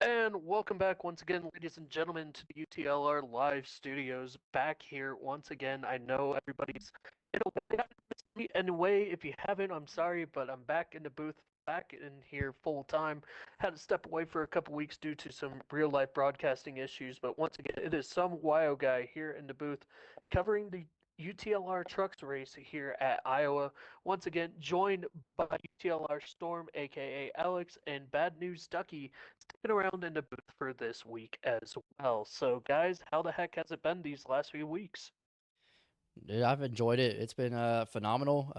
And welcome back once again, ladies and gentlemen, to the UTLR live studios. Back here once again. I know everybody's in a way missed me. In a way, if you haven't, I'm sorry, but I'm back in the booth, back in here full time. Had to step away for a couple weeks due to some real life broadcasting issues, but once again, it is some wild guy here in the booth covering the UTLR trucks race here at Iowa. Once again, joined by UTLR Storm, aka Alex, and Bad News Ducky sticking around in the booth for this week as well. So, guys, how the heck has it been these last few weeks? Dude, I've enjoyed it. It's been phenomenal.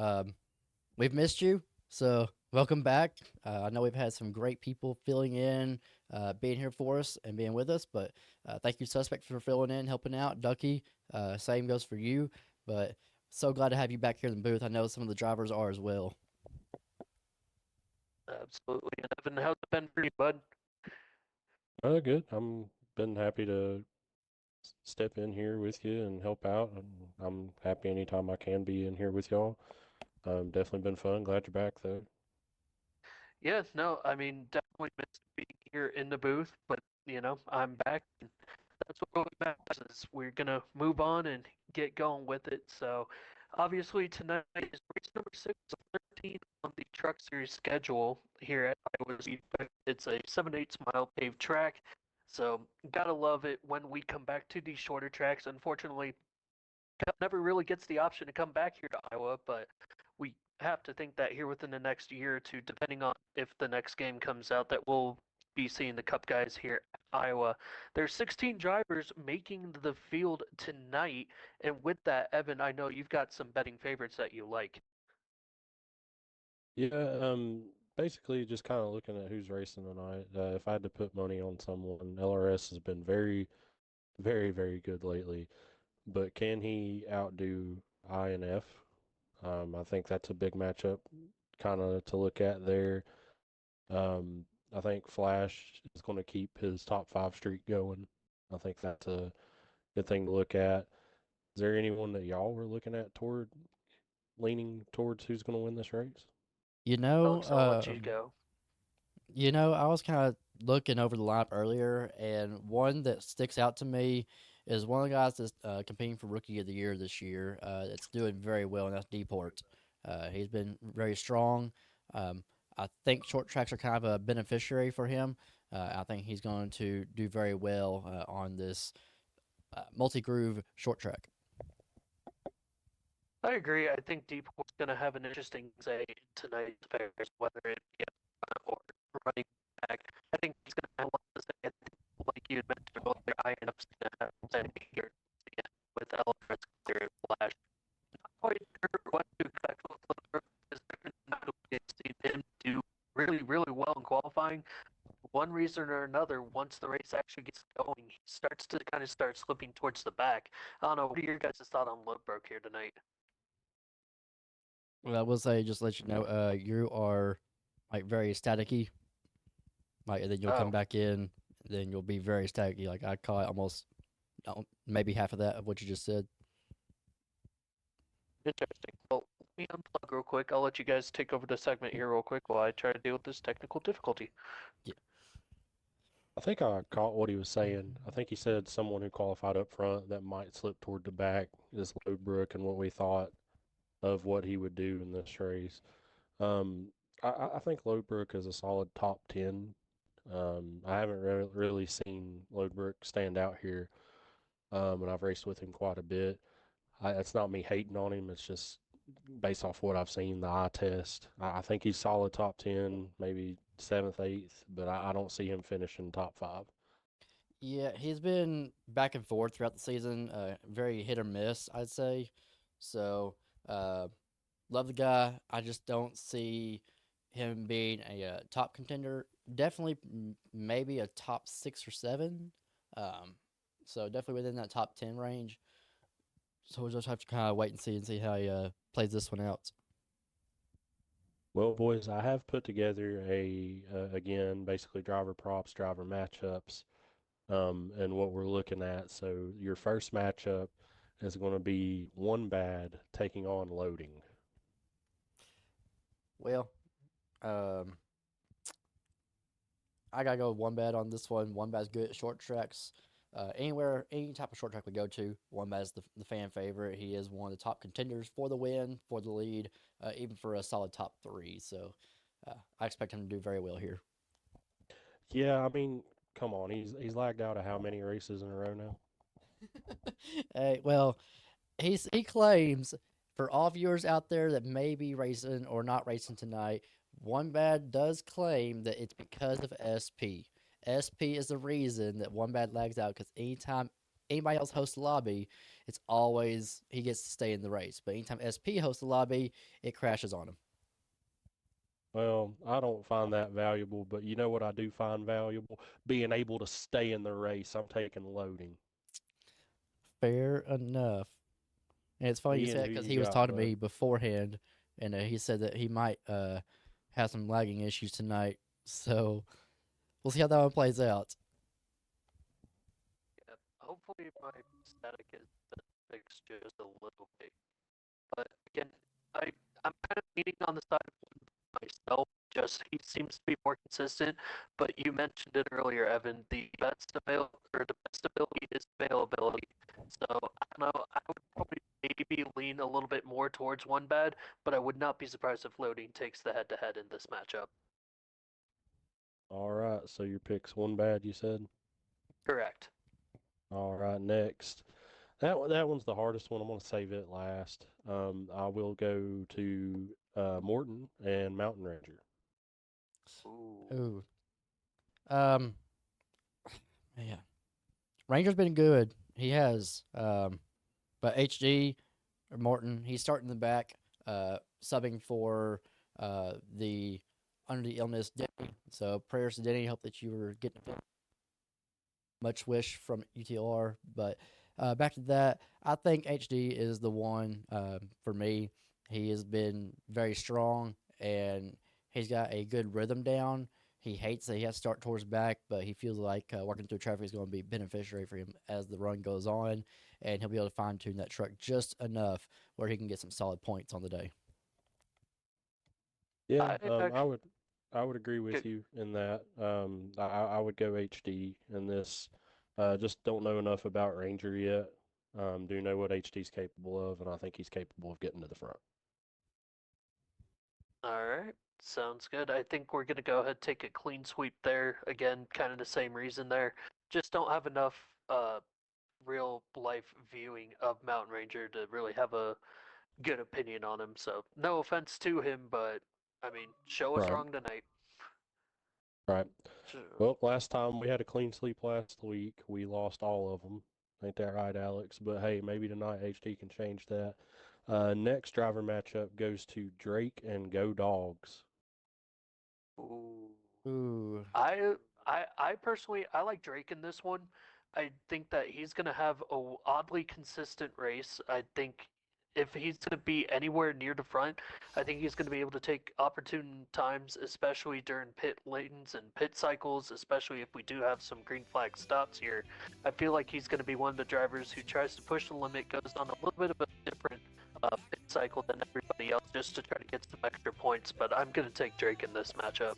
We've missed you, so welcome back. I know we've had some great people filling in, being here for us and being with us. But thank you, Suspect, for filling in, helping out. Ducky, same goes for you. But so glad to have you back here in the booth. I know some of the drivers are as well. Absolutely. And Evan, how's it been for you, bud? Good. I'm been happy to step in here with you and help out. I'm happy anytime I can be in here with y'all. Definitely been fun. Glad you're back though. Yeah, no, I mean, definitely missed being here in the booth, but I'm back. And that's what really matters is we're gonna move on and get going with it. So, obviously, tonight is race number 6 of 13 on the Truck Series schedule here at Iowa Speed. It's a 7/8 mile paved track, so gotta love it when we come back to these shorter tracks. Unfortunately, Cup never really gets the option to come back here to Iowa, but we have to think that here within the next year or two, depending on if the next game comes out, that we'll be seeing the Cup guys here at Iowa. There's 16 drivers making the field tonight, and with that, Evan, I know you've got some betting favorites that you like. Yeah. Basically just kind of looking at who's racing tonight. If I had to put money on someone, LRS has been very, very, very good lately. But can he outdo INF? I think that's a big matchup, kind of to look at there. I think Flash is going to keep his top five streak going. I think that's a good thing to look at. Is there anyone that y'all were looking at toward leaning towards who's going to win this race? You know, Alex, I'll let you go. I was kind of looking over the lineup earlier, and one that sticks out to me is one of the guys that's competing for Rookie of the Year this year. That's doing very well, and that's Deport. He's been very strong. Um, I think short tracks are kind of a beneficiary for him. I think he's going to do very well on this multi groove short track. I agree. I think Deepport's going to have an interesting say in tonight's affairs, whether it be up front or running back. I think he's going to have a lot to say. I think, like you had mentioned earlier, INF's going to have a say here again with Elephant Clear and Flash. Not quite sure what to expect with Leclerc because we've seen him do really, really well in qualifying. One reason or another, once the race actually gets going, he starts to kind of start slipping towards the back. I don't know. What are your guys' thought on Leclerc here tonight? Well, I will say, just let you know, you are like very staticky. Like, and then you'll come Oh, back in, then you'll be very staticky. Like, I caught almost maybe half of that of what you just said. interesting. Well, let me unplug real quick. I'll let you guys take over the segment here real quick while I try to deal with this technical difficulty. Yeah. I think I caught what he was saying. I think he said someone who qualified up front that might slip toward the back is Lodebrook and what we thought of what he would do in this race. Um, I think Lodebrook is a solid top 10. I haven't really seen Lodebrook stand out here, and I've raced with him quite a bit. It's not me hating on him. It's just based off what I've seen, the eye test. I think he's solid top 10, maybe seventh, eighth, but I don't see him finishing top five. Yeah, he's been back and forth throughout the season, very hit or miss, I'd say. So, uh, love the guy. I just don't see him being a top contender. Definitely, maybe a top 6 or 7. Um, so definitely within that top 10 range. So we'll just have to kind of wait and see how he plays this one out. Well, boys, I have put together again, basically driver props, driver matchups, and what we're looking at. So your first matchup is going to be one bad taking on loading. Well, um, I gotta go with one bad on this one. One bad's good at short tracks. Anywhere, any type of short track we go to, one bad's the fan favorite. He is one of the top contenders for the win, for the lead, even for a solid top three. So I expect him to do very well here. Yeah, I mean, come on, he's lagged out of how many races in a row now? Hey, well, he claims for all viewers out there that may be racing or not racing tonight, One Bad does claim that it's because of SP. SP is the reason that One Bad lags out because anytime anybody else hosts a lobby, it's always he gets to stay in the race. But anytime SP hosts a lobby, it crashes on him. Well, I don't find that valuable, but you know what I do find valuable? Being able to stay in the race. I'm taking loading. Fair enough. And it's funny you Ian, said who because you he was got, talking to bud? me beforehand, and he said that he might have some lagging issues tonight. So we'll see how that one plays out. Yeah, hopefully my static is fixed just a little bit. But again, I I'm kind of leaning on the side of myself. Just he seems to be more consistent. But you mentioned it earlier, Evan. The best ability is availability. So I don't know. I would probably maybe lean a little bit more towards one bad, but I would not be surprised if loading takes the head to head in this matchup. All right, so your pick's one bad, you said? Correct. All right, next. That one's the hardest one. I'm gonna save it last. I will go to Morton and Mountain Ranger. Ooh. Ooh, um, man, Ranger's been good. He has, but HD or Morton, he's starting in the back, subbing for the under the illness Denny. So prayers to Denny. Hope that you were getting much wish from UTR. But back to that, I think HD is the one for me. He has been very strong and he's got a good rhythm down. He hates that he has to start towards back, but he feels like working through traffic is going to be beneficiary for him as the run goes on, and he'll be able to fine tune that truck just enough where he can get some solid points on the day. Yeah, I actually I would agree with good. you in that. I would go HD in this. Just don't know enough about Ranger yet. Do know what HD's capable of, and I think he's capable of getting to the front. All right. Sounds good. I think we're gonna go ahead and take a clean sweep there. Again, kind of the same reason there. Just don't have enough real life viewing of Mountain Ranger to really have a good opinion on him. So no offense to him, but I mean, show us Right, wrong tonight. right. So, Well, last time we had a clean sweep last week, we lost all of them. Ain't that right, Alex? But hey, maybe tonight HD can change that. Next driver matchup goes to Drake and Go Dogs. ooh. Ooh, I I personally I like Drake in this one. I think that he's gonna have a oddly consistent race. I think if he's gonna be anywhere near the front, I think he's gonna be able to take opportune times, especially during pit lanes and pit cycles, especially if we do have some green flag stops here. I feel like he's gonna be one of the drivers who tries to push the limit, goes on a little bit of a different pit cycle than everybody else just to try to get some extra points. But I'm gonna take Drake in this matchup.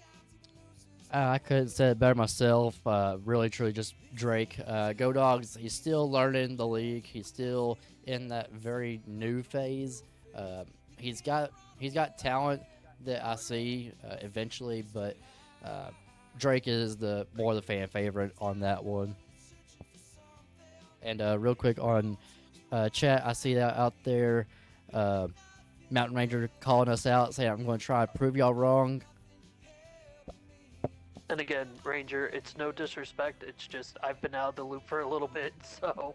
I couldn't say it better myself. Really, truly, just Drake. Go Dogs. He's still learning the league. He's still in that very new phase. Uh, he's got he's got talent that I see eventually, but uh, Drake is the more the fan favorite on that one. And real quick on chat, I see that out there. Uh, Mountain Ranger calling us out, saying, "I'm going to try to prove y'all wrong." And again, Ranger, it's no disrespect. It's just I've been out of the loop for a little bit, so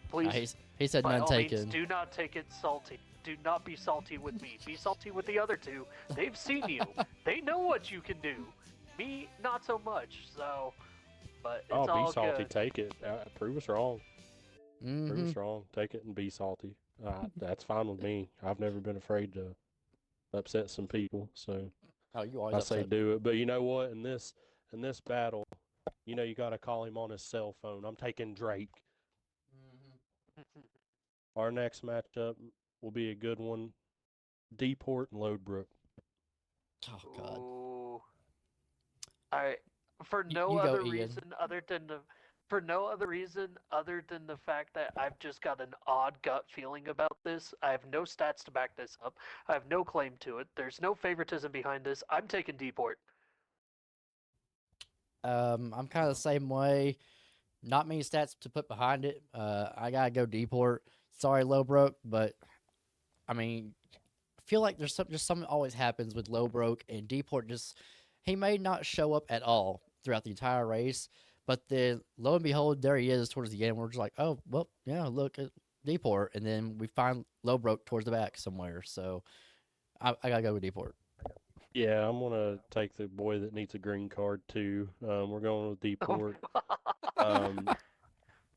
please, He said by none all means, taken. do not take it salty. Do not be salty with me. Be salty with the other two. They've seen you. They know what you can do. Me, not so much. So, but Oh, it's be all salty. good. Take it. Prove us wrong. Prove Mm-hmm. us wrong. Take it and be salty. That's fine with me. I've never been afraid to upset some people, so Oh, you always I say upset. do it. But you know what? In this battle, you got to call him on his cell phone. I'm taking Drake. Our next matchup will be a good one. Deport and Loadbrook. Oh God. Ooh. I for no You go, other Ian. reason other than the for no other reason other than the fact that I've just got an odd gut feeling about this. I have no stats to back this up. I have no claim to it. There's no favoritism behind this. I'm taking Deport. I'm kind of the same way. Not many stats to put behind it. I gotta go Deport. Sorry, low broke, but I mean, I feel like there's just something always happens with low broke and Deport. Just he may not show up at all throughout the entire race, but then lo and behold, there he is towards the end. We're just like, oh well, yeah, look at Deport, and then we find low broke towards the back somewhere. So I gotta go with Deport. Yeah, I'm gonna take the boy that needs a green card too. We're going with Oh, Deport. Um,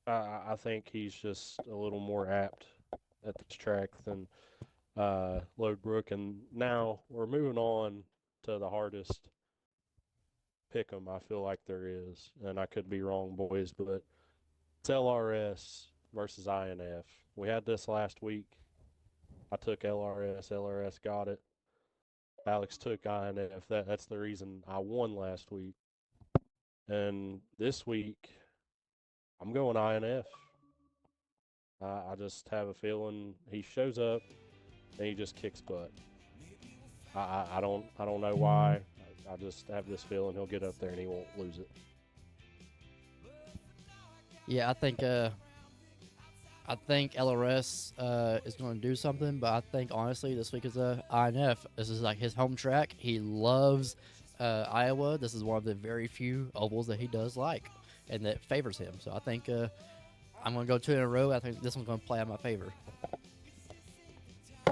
I think he's just a little more apt at this track than Lodebrook. And now we're moving on to the hardest pick 'em I feel like there is. And I could be wrong, boys, but it's LRS versus INF. We had this last week. I took LRS. LRS got it. Alex took INF. That's the reason I won last week. And this week, I'm going INF. I just have a feeling he shows up and he just kicks butt. I don't know why. I just have this feeling he'll get up there and he won't lose it. Yeah, I think LRS is going to do something, but I think honestly this week is a INF. This is like his home track. He loves Iowa. This is one of the very few ovals that he does like and that favors him. So I think I'm going to go two in a row. I think this one's going to play out my favor.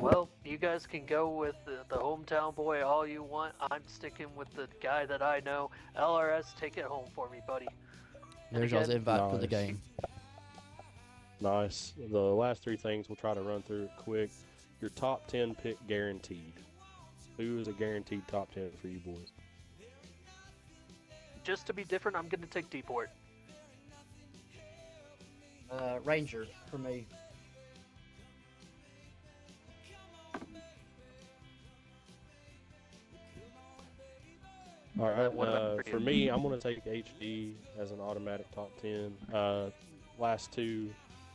well, you guys can go with the hometown boy all you want. I'm sticking with the guy that I know. LRS, take it home for me, buddy. And There's y'all's again, invite for the Nice. game. Nice. The last three things we'll try to run through it quick. Your top 10 pick guaranteed. Who is a guaranteed top 10 for you boys? just to be different, I'm going to take Deport. Ranger for me. All right. What about For me, I'm going to take HD as an automatic top 10. Last two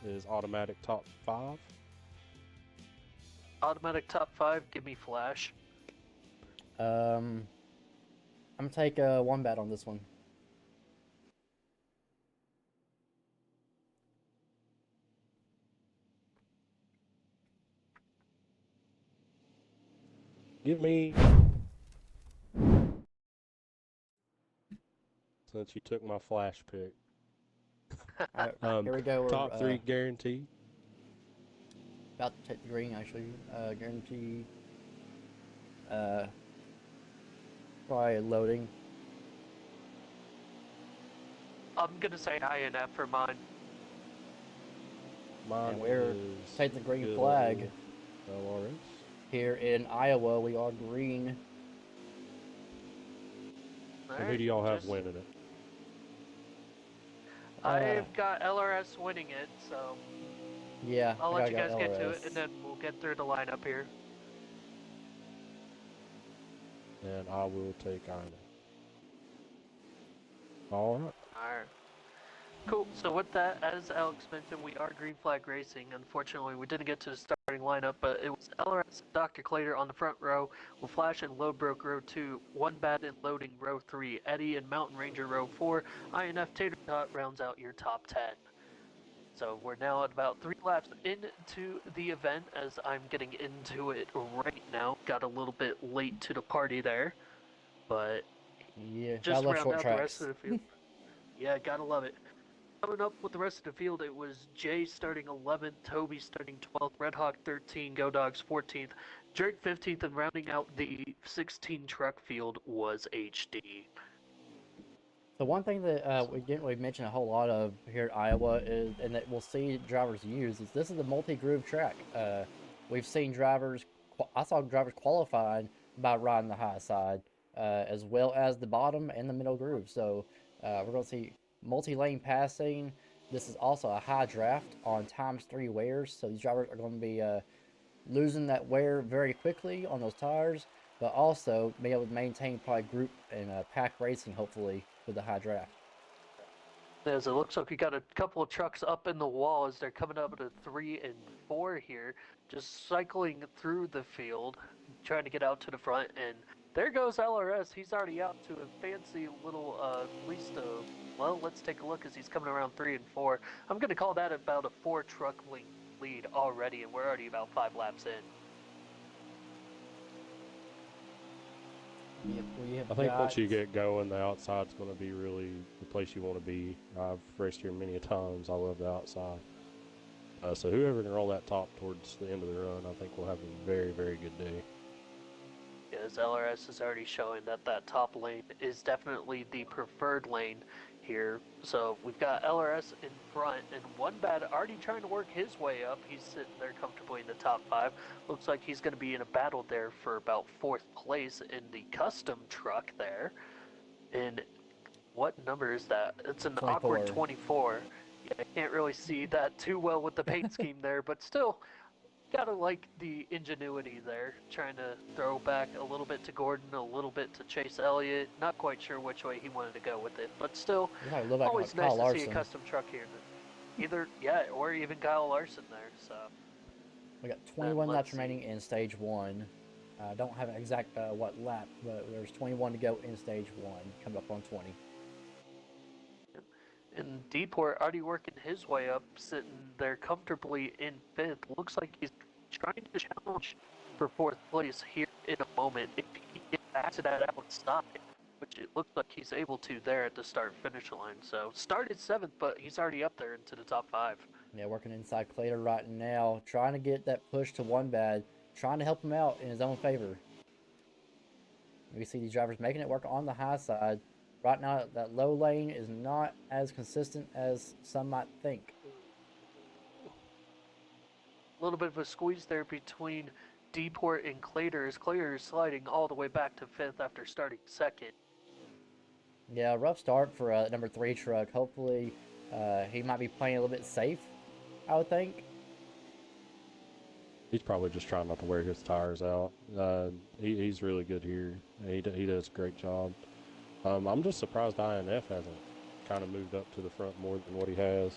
is automatic top 5. Automatic top 5, give me Flash. I'm gonna take one bet on this one. Give me, since you took my flash pick, All right, here we go. We're top 3 guaranteed. about to take the green actually. Guarantee. Probably loading. I'm going to say INF for mine. Mine And we're is taking the green still flag. LRS. Here in Iowa, we are green. And who do y'all have winning it? I've got LRS winning it, so Yeah, I'll I let you got guys get to it, LRS. and then we'll get through the lineup here. And I will take Ina. All right. Alright. Cool. So with that, as Alex mentioned, we are Green Flag Racing. Unfortunately, we didn't get to the starting lineup, but it was LRS and Dr. Clater on the front row, with Flash and Lodebroke row 2, One Bat and Loading row 3, Eddie and Mountain Ranger row 4, INF Tater Tot rounds out your top 10. So we're now at about 3 laps into the event as I'm getting into it right now. Got a little bit late to the party there, but Yeah, just gotta love round short out tracks. the rest of the field. Yeah, gotta love it. Coming up with the rest of the field, it was Jay starting 11th, Toby starting 12th, Red Hawk 13th, Go Dogs 14th, Drake 15th, and rounding out the 16 truck field was HD. The one thing that we didn't really mention a whole lot of here at Iowa is, and that we'll see drivers use, is this is the multi-groove track. We've seen drivers, I saw drivers qualifying by riding the high side, as well as the bottom and the middle groove. So we're going to see multi-lane passing. This is also a high draft on ×3 wears, so these drivers are going to be losing that wear very quickly on those tires, but also be able to maintain probably group and pack racing hopefully with the high draft. As it looks like we got a couple of trucks up in the wall as they're coming up to 3 and 4 here, just cycling through the field, trying to get out to the front. And there goes LRS. He's already out to a fancy little, at least well, let's take a look as he's coming around 3 and 4. I'm going to call that about a 4 truck length lead already, and we're already about 5 laps in. Yep, we have I think got, once you get going, the outside's going to be really the place you want to be. I've raced here many a times. I love the outside. So whoever can roll that top towards the end of the run, I think will have a very, very good day. As LRS is already showing that that top lane is definitely the preferred lane here. So we've got LRS in front, and One Bad already trying to work his way up. He's sitting there comfortably in the top 5. Looks like he's going to be in a battle there for about 4th place in the custom truck there. And what number is that? It's an 24. awkward 24. Yeah, I can't really see that too well with the paint scheme there, but still, gotta like the ingenuity there, trying to throw back a little bit to Gordon, a little bit to Chase Elliott. Not quite sure which way he wanted to go with it, but still, Yeah, look like always Kyle nice to Larson. see a custom truck here. Either, yeah, or even Kyle Larson there, so. We got 21 let's laps see. remaining in stage 1. I don't have an exact what lap, but there's 21 to go in stage 1, coming up on 20. And Deport already working his way up, sitting there comfortably in 5th. Looks like he's trying to challenge for 4th place here in a moment if he gets back to that outside, which it looks like he's able to there at the start-finish line. So started 7th, but he's already up there into the top 5. Yeah, working inside Clater right now, trying to get that push to One Bad, trying to help him out in his own favor. We see these drivers making it work on the high side. Right now, that low lane is not as consistent as some might think. A little bit of a squeeze there between Deport and Clater, as Clater is sliding all the way back to 5th after starting 2nd. Yeah, rough start for number 3 truck. Hopefully, he might be playing a little bit safe, I would think. He's probably just trying not to wear his tires out. He's really good here. He does a great job. I'm just surprised INF hasn't kind of moved up to the front more than what he has.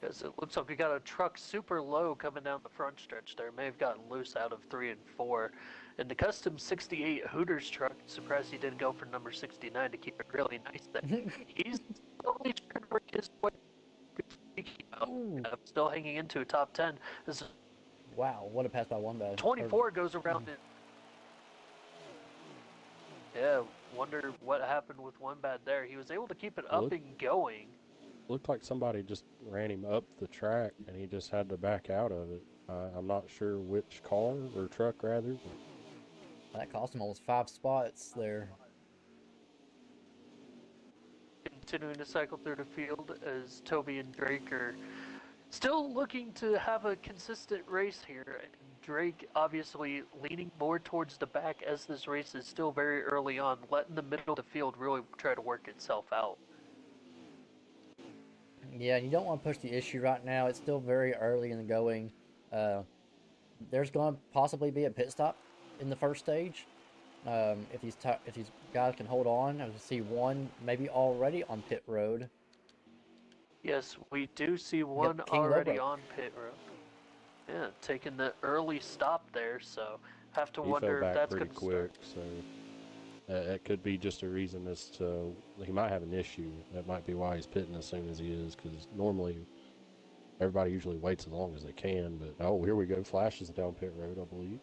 Because it looks like we got a truck super low coming down the front stretch there. May have gotten loose out of 3 and 4. And the custom 68 Hooters truck, surprised he didn't go for number 69 to keep it really nice there. He's slowly trying to work his way. Still hanging into a top 10. This Wow, what a pass by One Bad. 24 goes around it. Yeah, wonder what happened with One Bad there. He was able to keep it up and going. Looked like somebody just ran him up the track and he just had to back out of it. I'm not sure which car or truck rather. That cost him almost 5 spots there. Continuing to cycle through the field as Toby and Drake are still looking to have a consistent race here. And Drake obviously leaning more towards the back as this race is still very early on, letting the middle of the field really try to work itself out. Yeah, you don't want to push the issue right now. It's still very early in the going. There's going to possibly be a pit stop in the first stage. If these guys can hold on, I see one maybe already on pit road. Yes, we do see one already on pit road. Yeah, taking the early stop there, so have to wonder if that's going to quick. So it could be just a reason as to he might have an issue. That might be why he's pitting as soon as he is, because normally everybody usually waits as long as they can. But oh, here we go, flashes down pit road, I believe.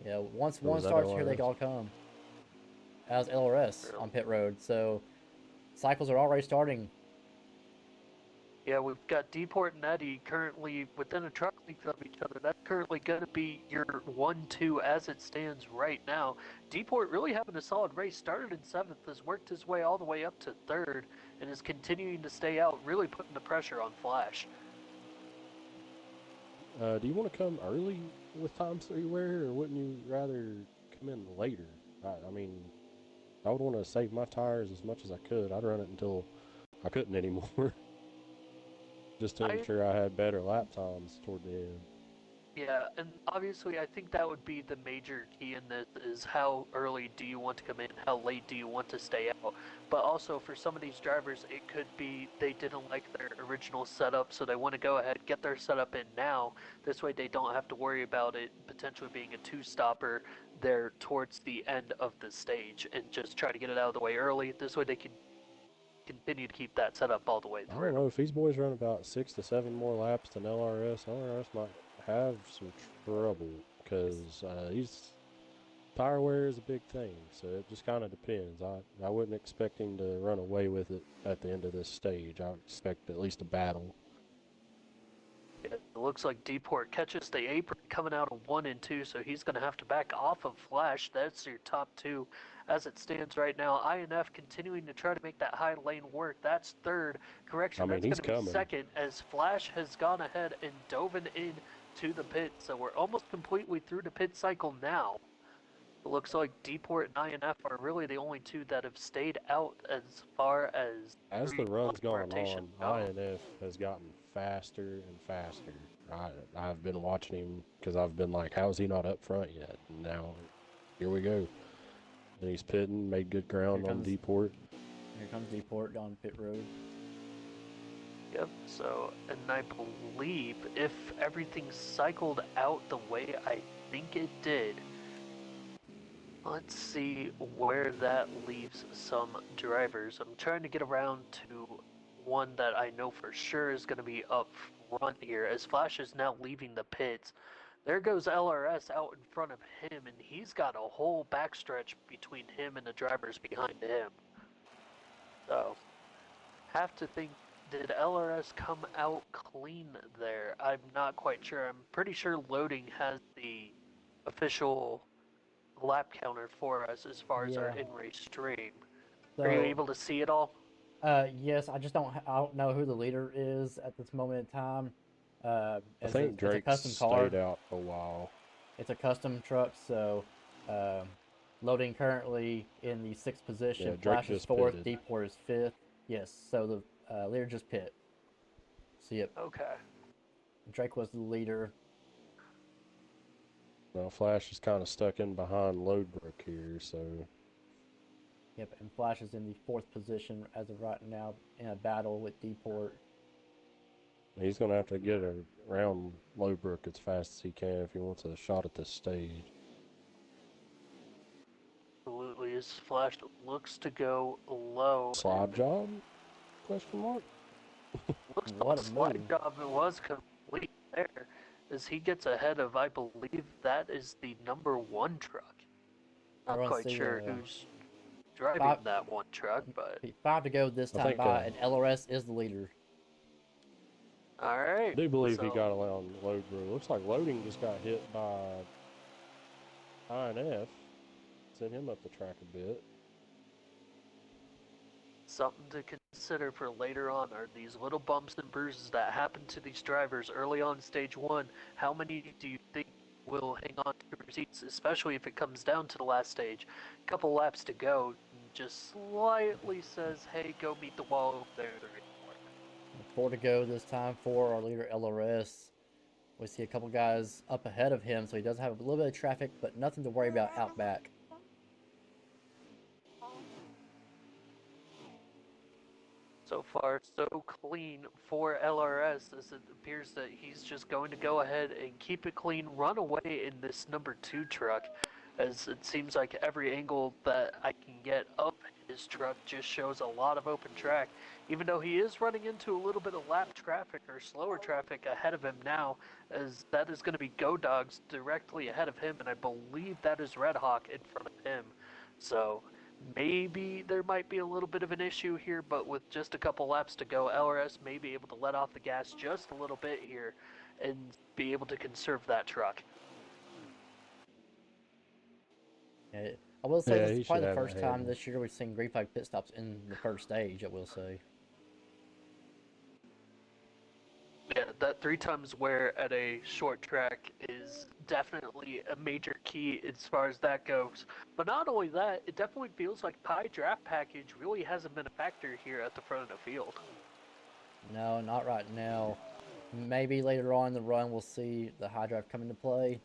Yeah, once one starts, here they all come. That was LRS on pit road, so cycles are already starting. Yeah, we've got Deport and Eddie currently within a truck length of each other. That's currently going to be your 1-2 as it stands right now. Deport really having a solid race. Started in 7th, has worked his way all the way up to 3rd, and is continuing to stay out, really putting the pressure on Flash. Do you want to come early with times 3 wear, or wouldn't you rather come in later? I mean, I would want to save my tires as much as I could. I'd run it until I couldn't anymore. Just to ensure I had better lap times toward the end. Yeah, and obviously, I think that would be the major key in this is how early do you want to come in, how late do you want to stay out. But also, for some of these drivers, it could be they didn't like their original setup, so they want to go ahead get their setup in now. This way, they don't have to worry about it potentially being a two-stopper there towards the end of the stage, and just try to get it out of the way early. This way, they can continue to keep that setup all the way I don't through. know if these boys run about 6 to 7 more laps than LRS. LRS might have some trouble because he's tire wear is a big thing, so it just kind of depends. I wouldn't expect him to run away with it at the end of this stage. I would expect at least a battle. It looks like Deport catches the apron coming out of 1 and 2, so he's going to have to back off of Flash. That's your top two as it stands right now. INF continuing to try to make that high lane work. That's third. I Correction, mean, that's going he's to be coming. second as Flash has gone ahead and dove in to the pit. So we're almost completely through the pit cycle now. It looks like Deport and INF are really the only two that have stayed out as far as As the three-lap run's gone rotation on, go. INF has gotten faster and faster. I've been watching him because I've been like, how is he not up front yet? And now, here we go. And he's pitting, made good Here ground on comes Deport. here comes Deport on pit road. Yep, so, and I believe if everything cycled out the way I think it did, let's see where that leaves some drivers. I'm trying to get around to one that I know for sure is going to be up front here, as Flash is now leaving the pits. There goes LRS out in front of him, and he's got a whole backstretch between him and the drivers behind him. So, have to think, did LRS come out clean there? I'm not quite sure. I'm pretty sure loading has the official lap counter for us as far as our Yeah. in-race stream. Are you So, able to see it all? yes, I don't know who the leader is at this moment in time. I As think it's a Drake custom car. stayed out a while. It's a custom truck, so um, loading currently in the sixth Yeah, position. Drake Flash is just fourth. pitted. Deport is fifth. Yes, so the leader just pit. So yep, Okay. Drake was the leader. Now Flash is kind of stuck in behind Loadbrook here, so Yep, and Flash is in the fourth position as of right now in a battle with Deport. he's going to have to get around Lowbrook as fast as he can if he wants a shot at this stage. Absolutely. His flash looks to go low. Slide And job? Question mark? looks like What a a slide move! job it was complete there. As he gets ahead of, I believe that is the number 1 truck. We're Not gonna quite see sure who's driving five that one truck, but five to go this I time think, by, and LRS is the leader. all I right. do believe he So got around Lowbrook. Looks like Loading just got hit by INF. Sent him up the track a bit. something to consider for later on are these little bumps and bruises that happen to these drivers early on stage 1. How many do you think will hang on to their seats, especially if it comes down to the last stage? A couple laps to go, just slightly says, hey, go meet the wall over there. Four to go this time for our leader LRS. We see a couple guys up ahead of him, so he does have a little bit of traffic, but nothing to worry about out back. So far, so clean for LRS as it appears that he's just going to go ahead and keep it clean, run away in this number 2 truck, as it seems like every angle that I can get of his truck just shows a lot of open track, even though he is running into a little bit of lap traffic or slower traffic ahead of him now, as that is going to be Go Dogs directly ahead of him, and I believe that is Red Hawk in front of him. So maybe there might be a little bit of an issue here, but with just a couple laps to go, LRS may be able to let off the gas just a little bit here and be able to conserve that truck. I will say Yeah, this is he should probably the have it first time handled. this year we've seen green flag pit stops in the first stage. I will say. Yeah, that 3 times wear at a short track is definitely a major key as far as that goes. But not only that, it definitely feels like Pi draft package really hasn't been a factor here at the front of the field. No, not right now. Maybe later on in the run we'll see the high drive come into play.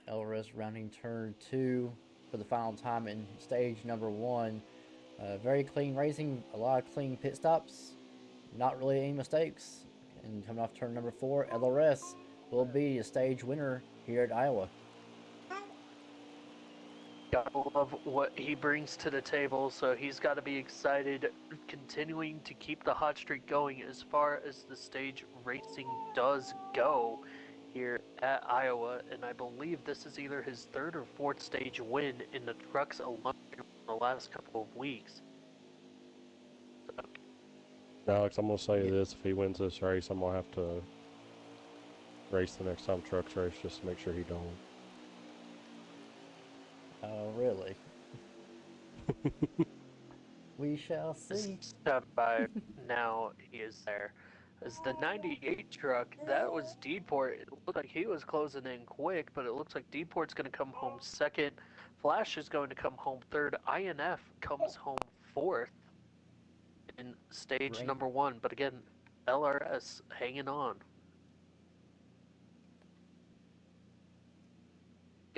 LRS rounding turn 2 for the final time in stage number 1. Very clean racing, a lot of clean pit stops, not really any mistakes. And coming off turn number 4, LRS will be a stage winner here at Iowa. Gotta love what he brings to the table, so he's got to be excited, continuing to keep the hot streak going as far as the stage racing does go here at Iowa. And I believe this is either his third or fourth stage win in the trucks alone in the last couple of weeks. So, Alex, I'm gonna say Yeah. this: if he wins this race, I'm gonna have to race the next time trucks race just to make sure he don't. Oh, really? We shall see. step by now he is there. As the 98 truck, that was Deport. It looked like he was closing in quick, but it looks like Deport's going to come home second. Flash is going to come home third. INF comes home fourth in stage Rain. number 1. But again, LRS hanging on.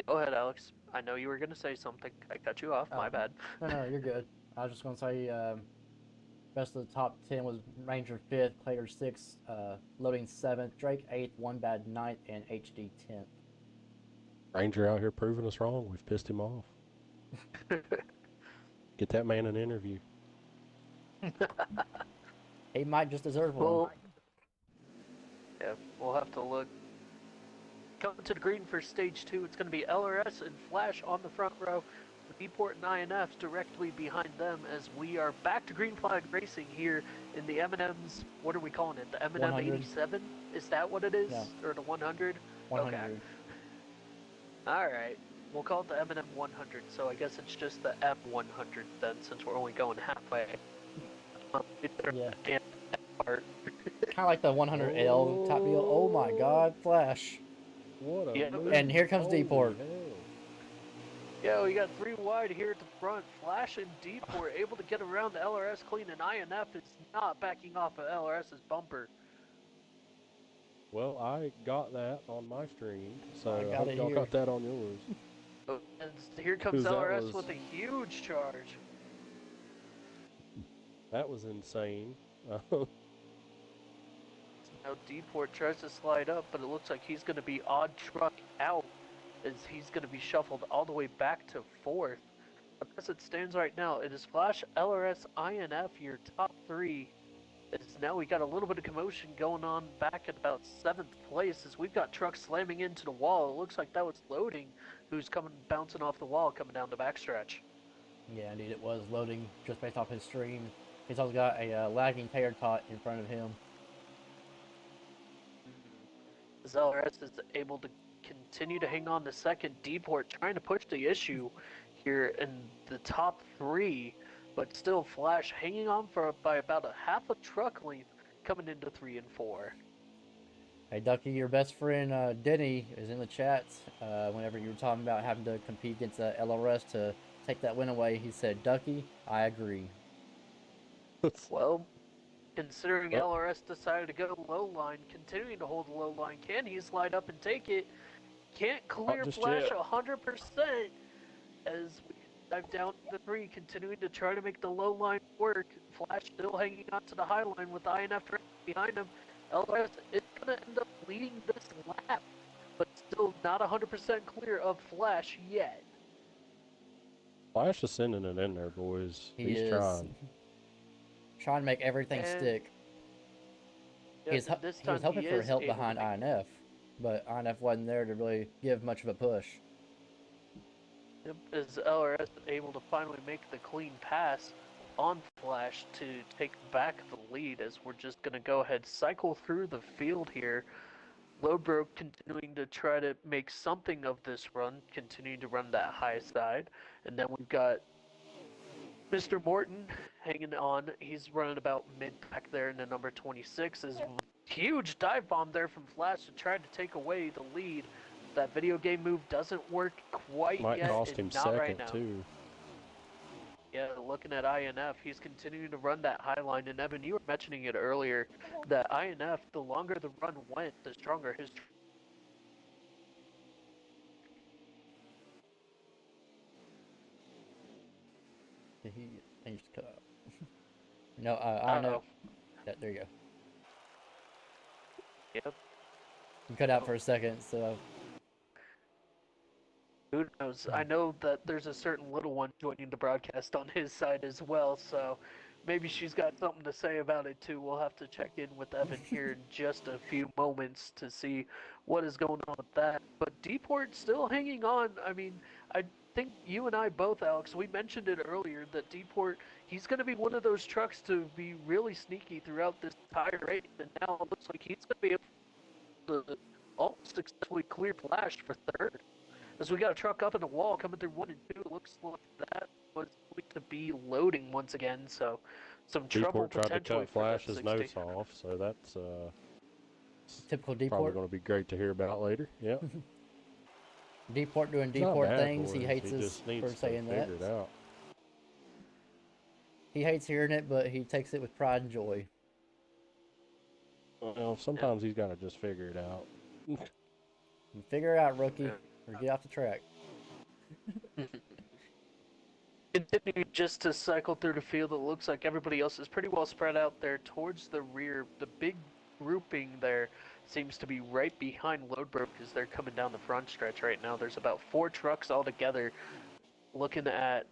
Go ahead, Alex. I know you were going to say something. I cut you off. My Oh, bad. no, you're good. I was just going to say rest of the top 10 was Ranger 5th, Clater 6th, Loading 7th, Drake 8th, One Bad 9th, and HD 10th. Ranger out here proving us wrong. We've pissed him off. Get that man an interview. He might just deserve one. Well, yeah, we'll have to look. Coming to the green for stage 2, it's going to be LRS and Flash on the front row, with Deport and INF directly behind them as we are back to green flag racing here in the M&Ms. What are we calling it? The M&M 87? Is that what it is? Yeah. Or the 100? 100. Okay. All right. We'll call it the M&M 100. So I guess it's just the M100 then, since we're only going halfway. Yeah. And part. Kind of like the 100L top deal. Oh my god, Flash. What a Yeah. move. And here comes Holy Deport. hell. Yeah, we got 3 wide here at the front. Flash and Deport able to get around the LRS clean, and INF is not backing off of LRS's bumper. Well, I got that on my stream, so I I got hope it y'all here. got that on yours. And here comes 'Cause that LRS was- with a huge charge. That was insane. Now Deport tries to slide up, but it looks like he's going to be odd truck out as he's going to be shuffled all the way back to 4th. But as it stands right now, it is Flash, LRS, INF, your top 3. As now we got a little bit of commotion going on back at about 7th place as we've got trucks slamming into the wall. It looks like that was Loading who's coming bouncing off the wall coming down the backstretch. Yeah, indeed, it was Loading just based off his stream. He's also got a lagging tater tot in front of him. LRS is able to continue to hang on to second. Deport trying to push the issue here in the top 3, but still Flash hanging on for by about a half a truck length coming into 3 and 4. Hey, Ducky, your best friend Denny is in the chat. Whenever you were talking about having to compete against LRS to take that win away, he said, Ducky, I agree. Well, considering Well- LRS decided to go low line, continuing to hold the low line, can he slide up and take it? Can't clear just Flash yet. 100% as we dive down to 3, continuing to try to make the low line work. Flash still hanging on to the high line with INF behind him. LRS is going to end up leading this lap, but still not 100% clear of Flash yet. Flash is sending it in there, boys. He He's is trying. trying to make everything And- stick. Yeah, He this was time hoping he for is help able to behind make- INF, but INF wasn't there to really give much of a push. Is LRS able to finally make the clean pass on Flash to take back the lead as we're just going to go ahead cycle through the field here. Lodbro continuing to try to make something of this run, continuing to run that high side. And then we've got Mr. Morton hanging on. He's running about mid back there in the number 26. Is huge dive bomb there from Flash to try to take away the lead. That video game move doesn't work quite Might yet. cost him and not right second, now. too. Yeah, looking at INF, he's continuing to run that high line. And Evan, you were mentioning it earlier that INF, the longer the run went, the stronger his. He just cut out. No, I know. Uh-oh. Yeah, there you go. Yep. You cut out So for a second, so who knows? I know that there's a certain little one joining the broadcast on his side as well, so maybe she's got something to say about it too. We'll have to check in with Evan here in just a few moments to see what is going on with that. But Deport still hanging on. I mean, I think you and I both, Alex, we mentioned it earlier that Deport, he's going to be one of those trucks to be really sneaky throughout this entire race, and now it looks like he's going to be able to almost successfully clear Flash for third. As we got a truck up in the wall coming through 1 and 2, it looks like that was going to be loading once again, so some trouble Deport tried to potentially cut for that Flash's 60. nose off, so that's typical probably Deport. going to be great to hear about later. Yep. Deport doing He's not Deport bad, things. He boys. hates He us just for needs to saying that. figure it out. He hates hearing it, but he takes it with pride and joy. Well, sometimes he's got to just figure it out. Figure it out, rookie, Yeah. or get off the track. Continue just to cycle through the field. It looks like everybody else is pretty well spread out there towards the rear. The big grouping there seems to be right behind Loadbrook as they're coming down the front stretch right now. There's about 4 trucks all together. Looking at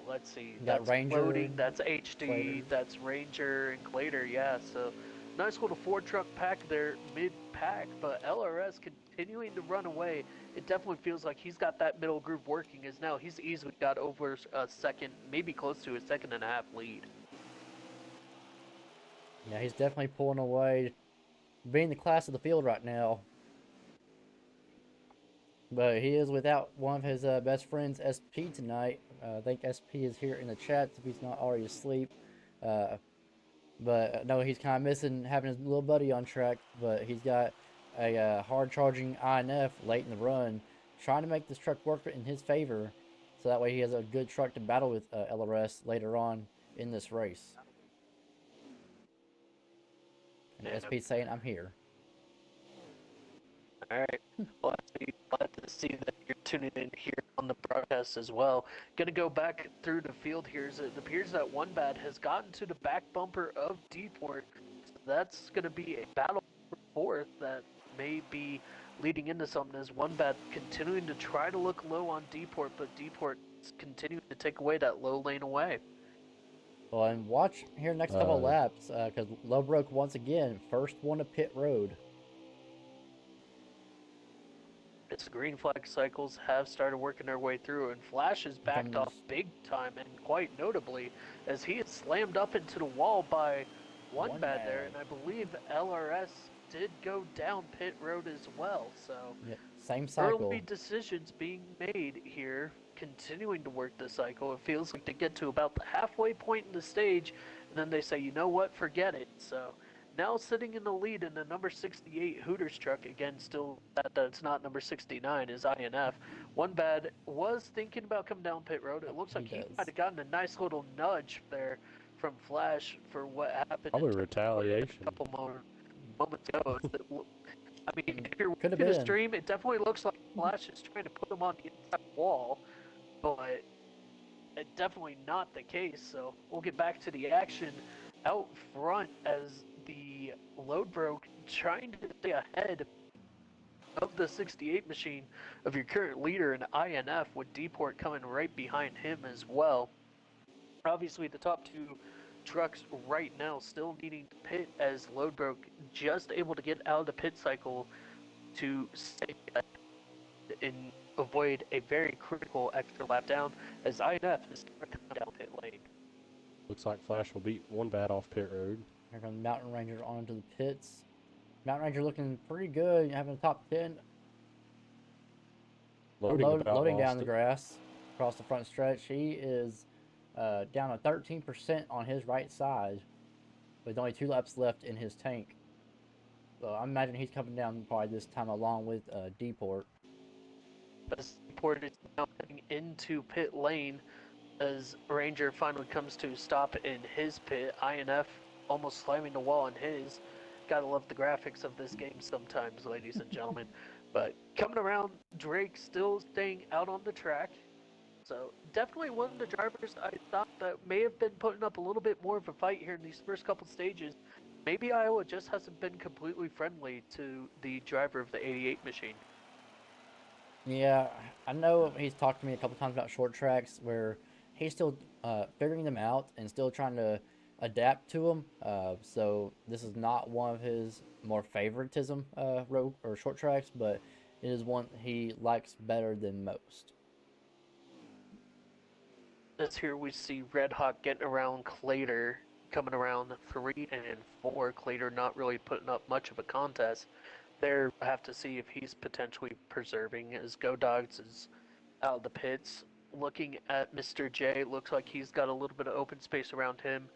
let's see, You got that's Ranger, loading, that's HD, Slater. that's Ranger and Glader. Yeah, so nice little 4 truck pack there mid pack, but LRS continuing to run away. It definitely feels like he's got that middle group working, as now he's easily got over a second, maybe close to a second and a half lead. Yeah, he's definitely pulling away, being the class of the field right now. But he is without one of his best friends, SP, tonight. I think SP is here in the chat if he's not already asleep. Uh, but no, he's kind of missing having his little buddy on track. But he's got a hard charging INF late in the run, trying to make this truck work in his favor, so that way he has a good truck to battle with LRS later on in this race. And Yeah. SP saying, "I'm here." All right. Well, I'm glad to see that you're tuning in here on the broadcast as well. Gonna go back through the field here. As it appears that One Bad has gotten to the back bumper of Deport. So that's gonna be a battle for fourth that may be leading into something. As One Bad continuing to try to look low on Deport, but Deport is continuing to take away that low lane away. Well, and watch here next couple of laps, because Lowbrook once again first one to pit road. Its green flag cycles have started working their way through, and Flash is backed off big time, and quite notably, as he is slammed up into the wall by One Bad there, and I believe LRS did go down pit road as well, so Yeah, same cycle. early decisions being made here, continuing to work the cycle. It feels like they get to about the halfway point in the stage, and then they say, you know what, forget it. So now sitting in the lead in the number 68 Hooters truck, again, still that's not number 69, is INF. One Bad was thinking about coming down pit road. It looks like he might have gotten a nice little nudge there from Flash for what happened. Probably retaliation. A couple more moments ago. I mean, if you're Could have watching the been. stream, it definitely looks like Flash is trying to put him on the inside wall, but it's definitely not the case. So we'll get back to the action out front as the load broke, trying to stay ahead of the 68 machine of your current leader in INF, with Deport coming right behind him as well. Obviously, the top 2 trucks right now still needing to pit, as Loadbroke just able to get out of the pit cycle to stay and avoid a very critical extra lap down, as INF is coming down pit lane. Looks like Flash will beat One Bad off pit road. Here comes Mountain Ranger onto the pits. Mountain Ranger looking pretty good, having a top 10. Loading down the grass across the front stretch. He is down to 13% on his right side, with only 2 laps left in his tank. So I imagine he's coming down probably this time along with Deport. As Deport is now heading into pit lane, as Ranger finally comes to a stop in his pit. INF almost slamming the wall in his. Gotta love the graphics of this game sometimes, ladies and gentlemen. But coming around, Drake still staying out on the track. So definitely one of the drivers I thought that may have been putting up a little bit more of a fight here in these first couple stages. Maybe Iowa just hasn't been completely friendly to the driver of the 88 machine. Yeah, I know he's talked to me a couple times about short tracks where he's still figuring them out and still trying to adapt to them. So this is not one of his more favoritism road or short tracks, but it is one he likes better than most. This here we see Red Hawk getting around Clater, coming around 3 and 4. Clater not really putting up much of a contest. There, I have to see if he's potentially preserving as Go Dogs is out of the pits. Looking at Mr. J, looks like he's got a little bit of open space around him.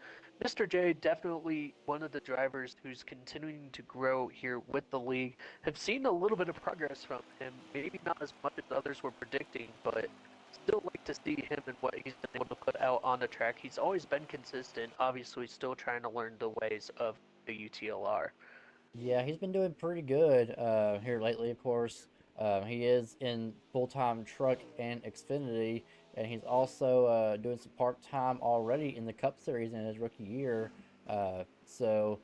Mr. J, definitely one of the drivers who's continuing to grow here with the league. Have seen a little bit of progress from him, maybe not as much as others were predicting, but still like to see him and what he's been able to put out on the track. He's always been consistent, obviously still trying to learn the ways of the UTLR. Yeah, he's been doing pretty good here lately, of course. He is in full time truck and Xfinity, and he's also doing some part time already in the Cup Series in his rookie year. So,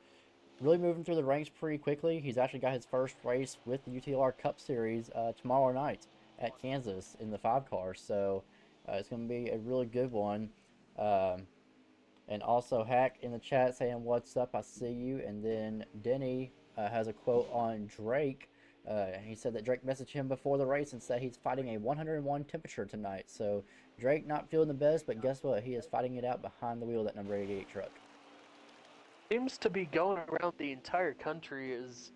really moving through the ranks pretty quickly. He's actually got his first race with the UTLR Cup Series tomorrow night at Kansas in the 5 car. So, it's going to be a really good one. Um, and also Hack in the chat saying, "What's up? I see you." And then Denny has a quote on Drake. He said that Drake messaged him before the race and said he's fighting a 101 temperature tonight. So Drake not feeling the best, but guess what? He is fighting it out behind the wheel of that number 88 truck. Seems to be going around the entire country is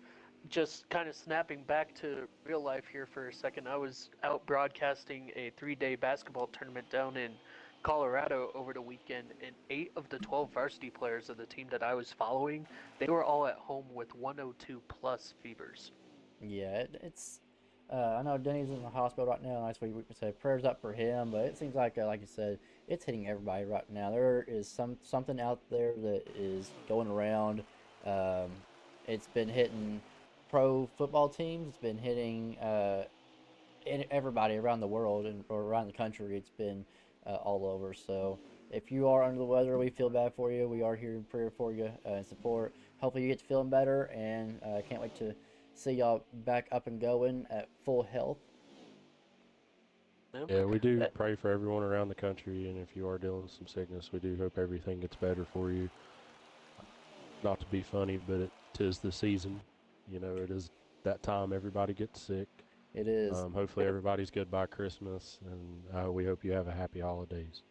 just kind of snapping back to real life here for a second. I was out broadcasting a 3 day basketball tournament down in Colorado over the weekend, and 8 of the 12 varsity players of the team that I was following, they were all at home with 102 plus fevers. Yeah, it's. I know Denny's in the hospital right now. Nice we can say prayers up for him, but it seems like you said, it's hitting everybody right now. There is something out there that is going around. Um, it's been hitting pro football teams. It's been hitting everybody around the world and or around the country. It's been all over. So if you are under the weather, we feel bad for you. We are here in prayer for you and support. Hopefully you get to feeling better, and can't wait to see y'all back up and going at full health. You Yeah, we do know? pray for everyone around the country, and if you are dealing with some sickness, we do hope everything gets better for you. Not to be funny, but it tis the season. You know, it is that time everybody gets sick. It is. Hopefully everybody's good by Christmas, and we hope you have a happy holidays.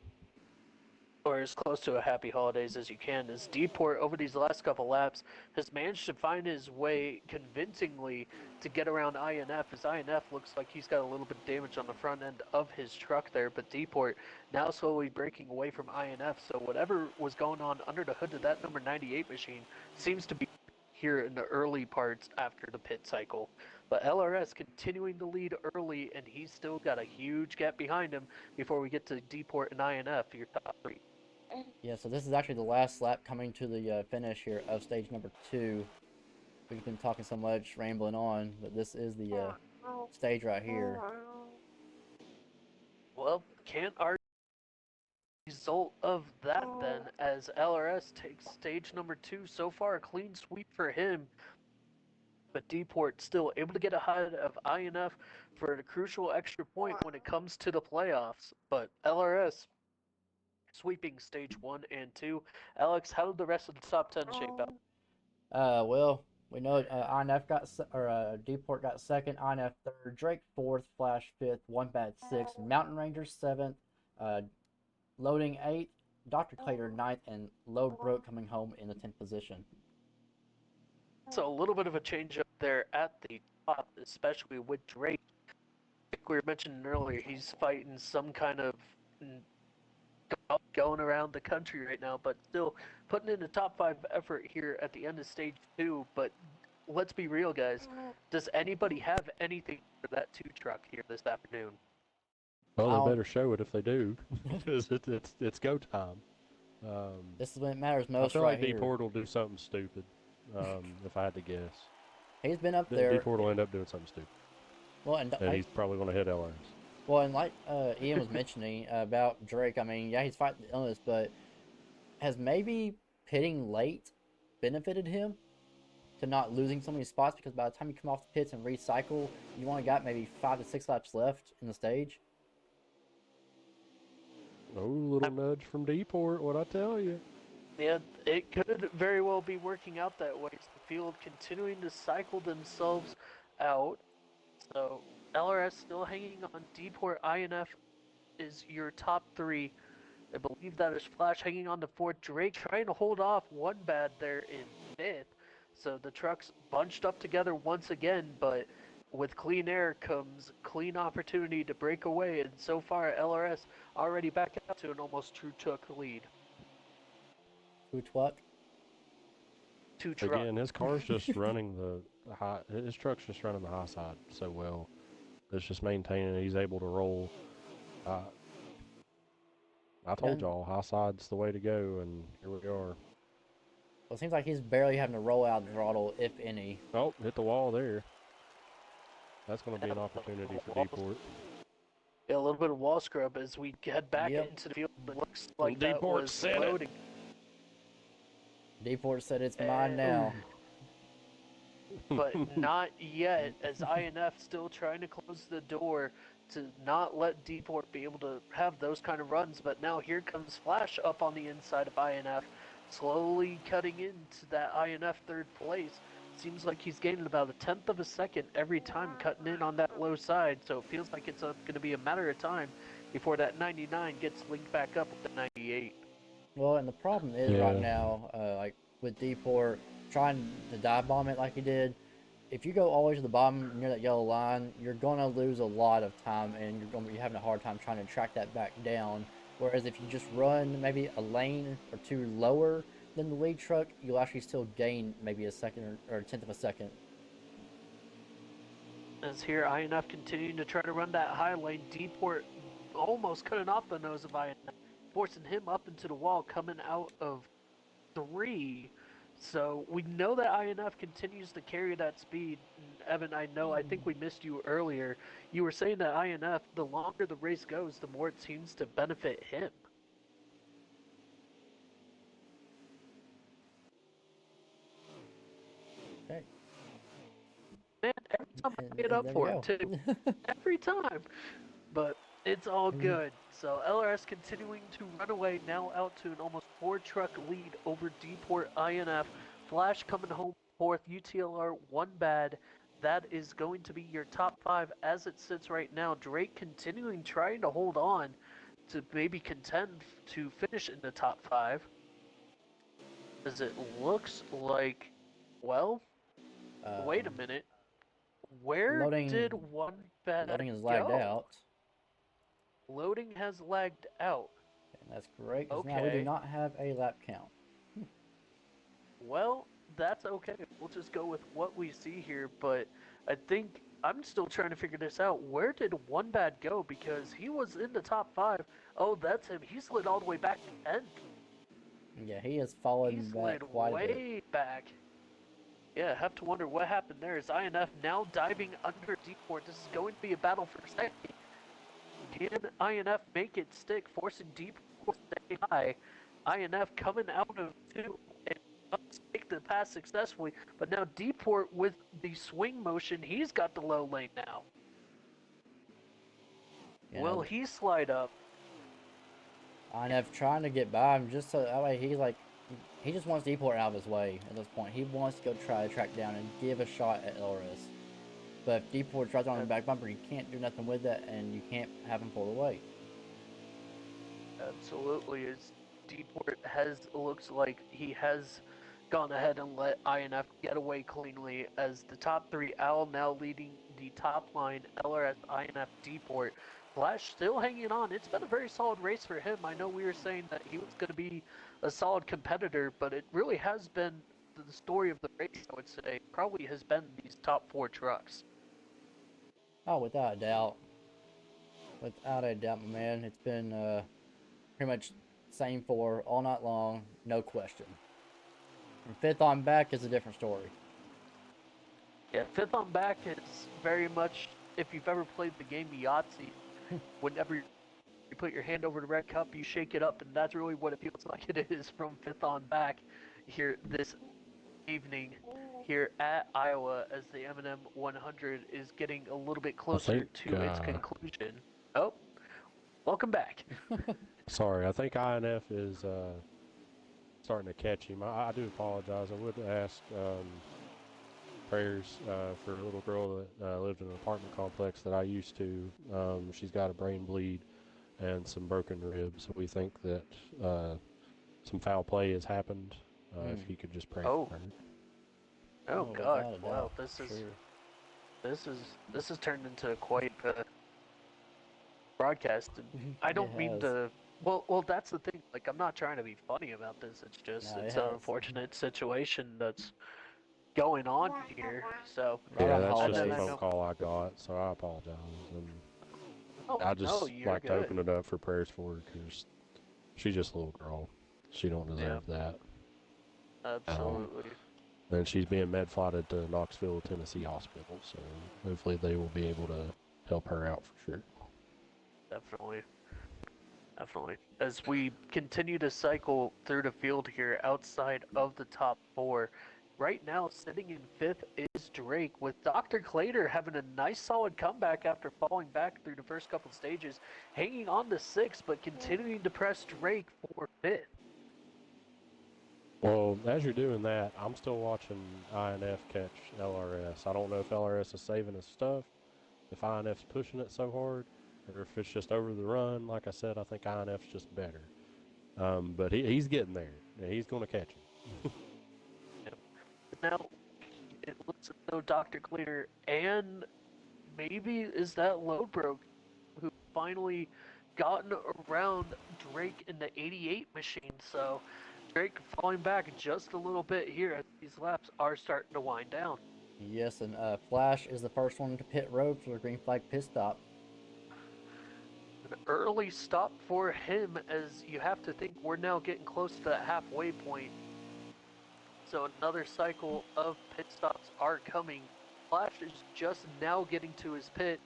Or as close to a happy holidays as you can, as Deport over these last couple laps has managed to find his way convincingly to get around INF, as INF looks like he's got a little bit of damage on the front end of his truck there, but Deport now slowly breaking away from INF, so whatever was going on under the hood of that number 98 machine seems to be here in the early parts after the pit cycle. But LRS continuing to lead early, and he's still got a huge gap behind him before we get to Deport and INF, your top three. Yeah, so this is actually the last lap coming to the finish here of stage number 2. We've been talking so much, rambling on, but this is the stage right here. Well, can't argue the result of that then, as LRS takes stage number 2. So far, a clean sweep for him, but Deport still able to get ahead of INF for a crucial extra point when it comes to the playoffs. But LRS sweeping stage 1 and 2. Alex, how did the rest of the top 10 shape out? Well, we know INF got or Deport got second, INF third, Drake fourth, Flash fifth, One Bad sixth, Mountain Ranger seventh, uh, Loading eighth, Dr. Clater ninth, and Load Broke coming home in the 10th position. So a little bit of a change up there at the top, especially with Drake. Like we were mentioning earlier, he's fighting some kind of going around the country right now, but still putting in a top 5 effort here at the end of stage 2. But let's be real, guys. Does anybody have anything for that 2 truck here this afternoon? Well, I they don't. better show it if they do, because it's go time. Um, This is when it matters I most feel right like D here. Port will do something stupid. If I had to guess, He's been up D there. Port will end up doing something stupid, Well, and and he's probably going to hit LRS. like Ian was mentioning about Drake. I mean, yeah, he's fighting the illness, but has maybe pitting late benefited him to not losing so many spots because by the time you come off the pits and recycle, you only got maybe 5 to 6 laps left in the stage. Oh, little nudge from D Port, what I tell you. Yeah, it could very well be working out that way. It's the field continuing to cycle themselves out. So LRS still hanging on. Dport INF is your top three. I believe that is Flash hanging on to fourth. Drake trying to hold off one bad there in fifth. So the trucks bunched up together once again, but with clean air comes clean opportunity to break away. And so far, LRS already back out to an almost true truck lead. Two Twuck. Two truck. Again, his car's just running the high. His truck's just running the high side so well. It's just maintaining. He's able to roll. Uh, I told And y'all, high side's the way to go, and here we are. well, it seems like he's barely having to roll out the throttle, if any. Oh, hit the wall there. That's going to be Yeah, an opportunity for wall, D-Port. yeah, a little bit of wall scrub as we head back Yep. into the field. It looks And like that D-Port was said it. loading. Dport said it's mine And, now. but not yet, as INF still trying to close the door to not let Dport be able to have those kind of runs. But now here comes Flash up on the inside of INF, slowly cutting into that INF third place. Seems like he's gaining about a tenth of a second every time cutting in on that low side, so it feels like it's going to be a matter of time before that 99 gets linked back up with the 98. Well, and the problem is right Yeah. now, like with Dport trying to dive bomb it like he did, if you go all the way to the bottom near that yellow line, you're gonna lose a lot of time, and you're gonna be having a hard time trying to track that back down. Whereas if you just run maybe a lane or two lower than the lead truck, you'll actually still gain maybe a second or a tenth of a second. As here, INF continuing to try to run that high lane. Dport almost cutting off the nose of INF, forcing him up into the wall, coming out of three. So we know that INF continues to carry that speed. And Evan, I think we missed you earlier. You were saying that INF, the longer the race goes, the more it seems to benefit him. Okay, Man, every time I get and up there we for him, go. too. Every time. But it's all good. So LRS continuing to run away, now out to an almost four truck lead over Dport INF. Flash coming home fourth, UTLR one bad. That is going to be your top five as it sits right now. Drake continuing trying to hold on to maybe contend to finish in the top five. As it looks like, well, wait a um, minute. Where loading, did one bad loading is lagged go? out, Loading has lagged out. and that's great because now we do Okay. not have a lap count. Well, that's okay. We'll just go with what we see here, but I think I'm still trying to figure this out. Where did one bad go? Because he was in the top five. Oh, that's him. He slid all the way back to 10th. Yeah, he has He fallen back slid quite a bit. way back. Yeah, have to wonder what happened there. Is INF now diving under Dport? This is going to be a battle for second. Can INF make it stick, forcing Dport to stay high? INF coming out of two and must make the pass successfully, but now Dport with the swing motion, he's got the low lane now. You Will know, he slide up? INF trying to get by him just so that way he's like, he just wants Deport out of his way at this point. He wants to go try to track down and give a shot at LRS. But if Deport's right on the back bumper, you can't do nothing with that, and you can't have him pull away. Absolutely, as Dport has looks like he has gone ahead and let INF get away cleanly as the top three. Owl now leading the top line. LRS, INF, Dport. Flash still hanging on. It's been a very solid race for him. I know we were saying that he was going to be a solid competitor, but it really has been the story of the race. I would say probably has been these top four trucks. Oh, without a doubt. Without a doubt, my man. It's been pretty much same for all night long, no question. From fifth on back is a different story. Yeah, fifth on back is very much, if you've ever played the game Yahtzee, whenever you put your hand over the red cup, you shake it up, and that's really what it feels like it is from fifth on back here this evening here at Iowa as the M&M 100 is getting a little bit I closer think, to its conclusion. Oh, welcome back. sorry, I think INF is starting to catch him. I do apologize. I would ask prayers for a little girl that lived in an apartment complex that I used to. She's got a brain bleed and some broken ribs. We think that some foul play has happened. If you could just pray Oh, for her. oh Oh, God! without a Wow, doubt, this for is sure. this is this has turned into quite a broadcast. And I It don't mean has. to. Well, that's the thing. Like, I'm not trying to be funny about this. It's just No, it it's an has. unfortunate situation that's going on here. So, Right Yeah, around the that's and just then the I holidays. phone know. call I got, so I apologize. And Oh I no, just you're like to good. open it up for prayers for her because she's just a little girl. She don't Yeah, deserve that at all. absolutely. And she's being med flighted to Knoxville, Tennessee hospital, so hopefully they will be able to help her out for sure. Definitely. Definitely. As we continue to cycle through the field here outside of the top four, right now sitting in fifth is Drake, with Dr. Clater having a nice solid comeback after falling back through the first couple stages, hanging on to sixth, but continuing to press Drake for fifth. Well, as you're doing that, I'm still watching INF catch LRS. I don't know if LRS is saving his stuff, if INF's pushing it so hard, or if it's just over the run. Like I said, I think INF's just better. But he's getting there. Yeah, he's going to catch him. Now, it looks as though Dr. Clater and maybe is that Lodebroke who finally gotten around Drake in the 88 machine. So Drake falling back just a little bit here as these laps are starting to wind down. Yes, and Flash is the first one to pit road for the green flag pit stop. An early stop for him as you have to think we're now getting close to that halfway point. So another cycle of pit stops are coming. Flash is just now getting to his pit.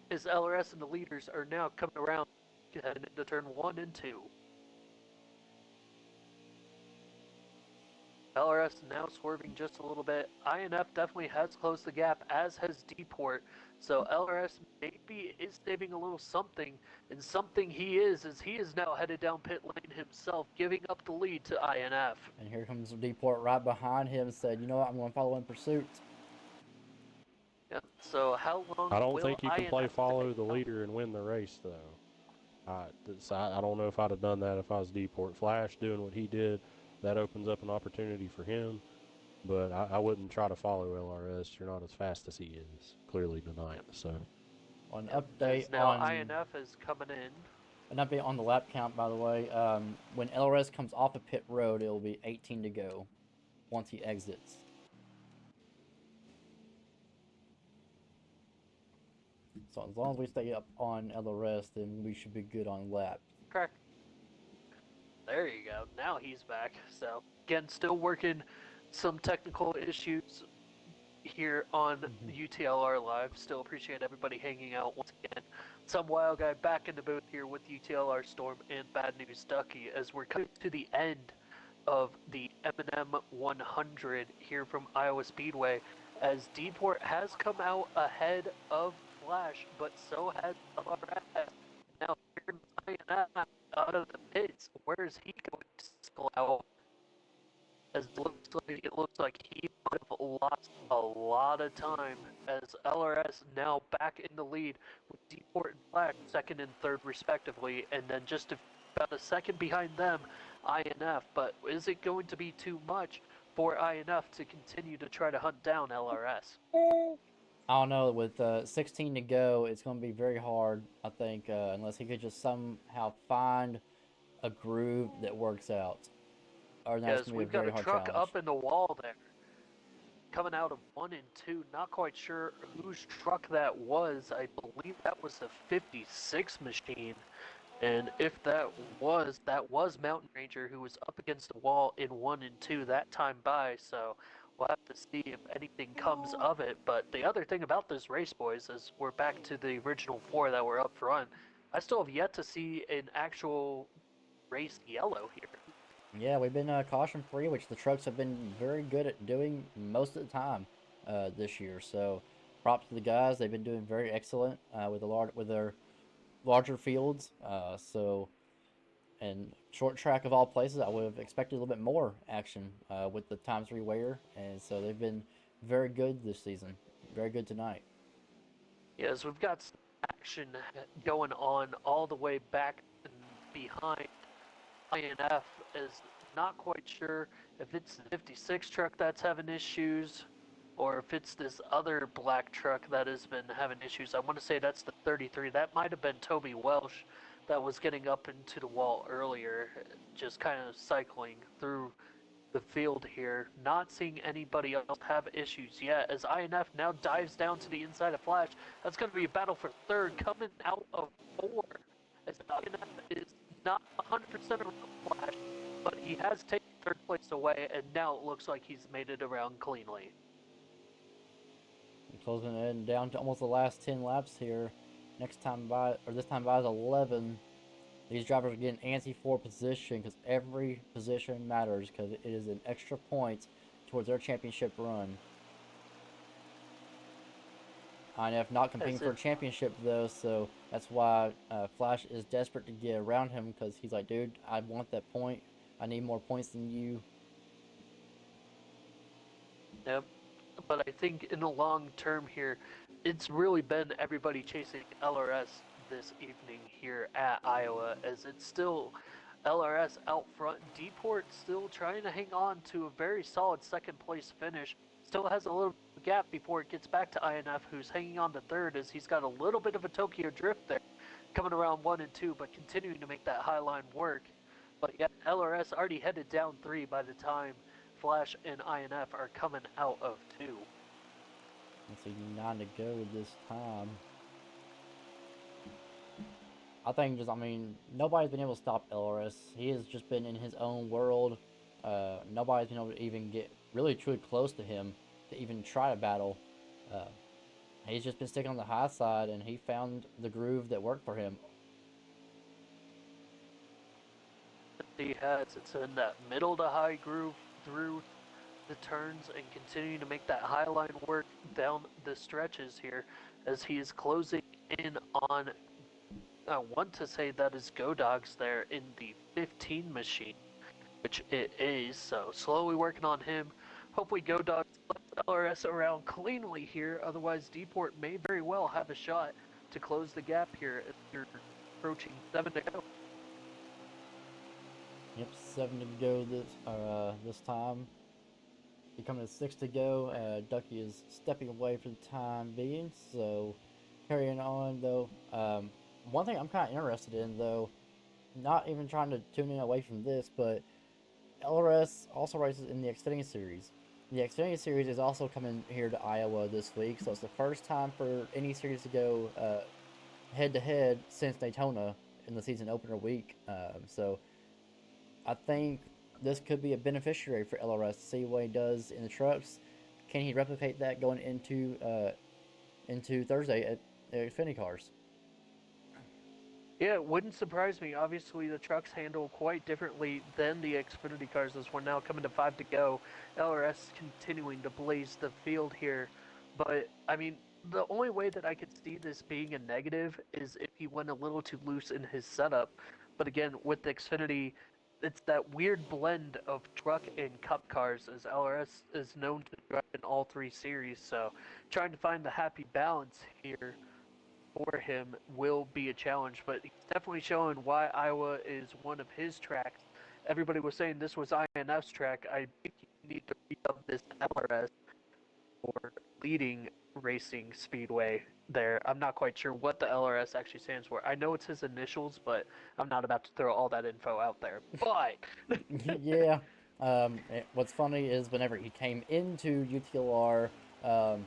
His LRS and the leaders are now coming around heading into turn 1 and 2. LRS now swerving just a little bit. INF definitely has closed the gap, as has D-Port. So LRS maybe is saving a little something, and something he is he is now headed down pit lane himself, giving up the lead to INF. And here comes Deport right behind him and said, you know what, I'm going to follow in pursuit. Yeah. So how long I don't will think you can play INF stay? follow the leader and win the race, though. I don't know if I'd have done that if I was Deport. Flash doing what he did, that opens up an opportunity for him. But I wouldn't try to follow LRS. You're not as fast as he is, clearly tonight. Yep. So An Yep. update As now on INF is coming in. the lap count, by the way. When LRS comes off of pit road, it will be 18 to go once he exits. So as long as we stay up on LRS, then we should be good on lap. Correct. There you go. Now he's back. So again, still working some technical issues here on UTLR Live. Still appreciate everybody hanging out once again. Some wild guy back in the booth here with UTLR Storm and Bad News Ducky as we're coming to the end of the M&M 100 here from Iowa Speedway. As Deport has come out ahead of Flash, but so has LRS. Now here's INF out of the pits. Where is he going to cycle out? As it looks like he might have lost a lot of time as LRS now back in the lead with Deport and Flash second and third respectively, and then just about a second behind them, INF. But is it going to be too much for INF to continue to try to hunt down LRS? I don't know. With 16 to go, it's going to be very hard, I think, unless he could just somehow find a groove that works out. Or that's Because going to be a we've got very a hard truck challenge. up in the wall there. coming out of 1 and 2. Not quite sure whose truck that was. I believe that was a 56 machine. And if that was Mountain Ranger who was up against the wall in 1 and 2 that time by. So we'll have to see if anything comes of it. But the other thing about this race, boys, is we're back to the original four that were up front. I still have yet to see an actual race yellow here. Yeah, we've been caution free, which the trucks have been very good at doing most of the time this year. So props to the guys; they've been doing very excellent with their larger fields. And short track of all places, I would have expected a little bit more action with the time three wear, and so they've been very good this season. Very good tonight. Yes, we've got some action going on all the way back and behind INF. Is not quite sure if it's the 56 truck that's having issues or if it's this other black truck that has been having issues. I want to say that's the 33. That might have been Toby Welsh that was getting up into the wall earlier, just kind of cycling through the field here. Not seeing anybody else have issues yet as INF now dives down to the inside of Flash. That's going to be a battle for third coming out of four as INF is not 100% around Flash, but he has taken third place away and now it looks like he's made it around cleanly. Closing in down to almost the last 10 laps here. Next time by, or this time by, is 11. These drivers are getting antsy for position because every position matters because it is an extra point towards their championship run. INF not competing for a championship though, so that's why Flash is desperate to get around him because he's like, dude, I want that point. I need more points than you. Yep. But I think in the long term here, it's really been everybody chasing LRS this evening here at Iowa, as it's still LRS out front. Deport still trying to hang on to a very solid second place finish. Still has a little gap before it gets back to INF, who's hanging on to third as he's got a little bit of a Tokyo drift there, coming around 1 and 2, but continuing to make that high line work. But yeah, LRS already headed down 3 by the time Flash and INF are coming out of 2. Let's see, 9 to go this time. I think nobody's been able to stop LRS. He has just been in his own world. Nobody's been able to even get really truly close to him to even try to battle. Uh, he's just been sticking on the high side, and he found the groove that worked for him. He has. It's in that middle to high groove through the turns and continuing to make that high line work down the stretches here as he is closing in on, I want to say that is Go Dogs there in the 15 machine, which it is. So slowly working on him. Hopefully Go Dogs left LRS around cleanly here. Otherwise, Deport may very well have a shot to close the gap here as you're approaching 7 to go. Yep, 7 to go this time. Becoming 6 to go. Ducky is stepping away for the time being. So carrying on though. One thing I'm kind of interested in though, not even trying to tune in away from this, but LRS also races in the Xfinity Series. The Xfinity Series is also coming here to Iowa this week, so it's the first time for any series to go head to head since Daytona in the season opener week. So I think this could be a beneficiary for LRS to see what he does in the trucks. Can he replicate that going into Thursday at Xfinity cars? Yeah, it wouldn't surprise me. Obviously, the trucks handle quite differently than the Xfinity cars as we're now coming to 5 to go. LRS continuing to blaze the field here. But, I mean, the only way that I could see this being a negative is if he went a little too loose in his setup. But again, with the Xfinity, it's that weird blend of truck and cup cars, as LRS is known to drive in all three series. So, trying to find the happy balance here for him will be a challenge, but he's definitely showing why Iowa is one of his tracks. Everybody was saying this was INF's track. I think you need to re-up this LRS for leading racing speedway there. I'm not quite sure what the LRS actually stands for. I know it's his initials, but I'm not about to throw all that info out there. But Yeah, What's funny is whenever he came into UTLR, um,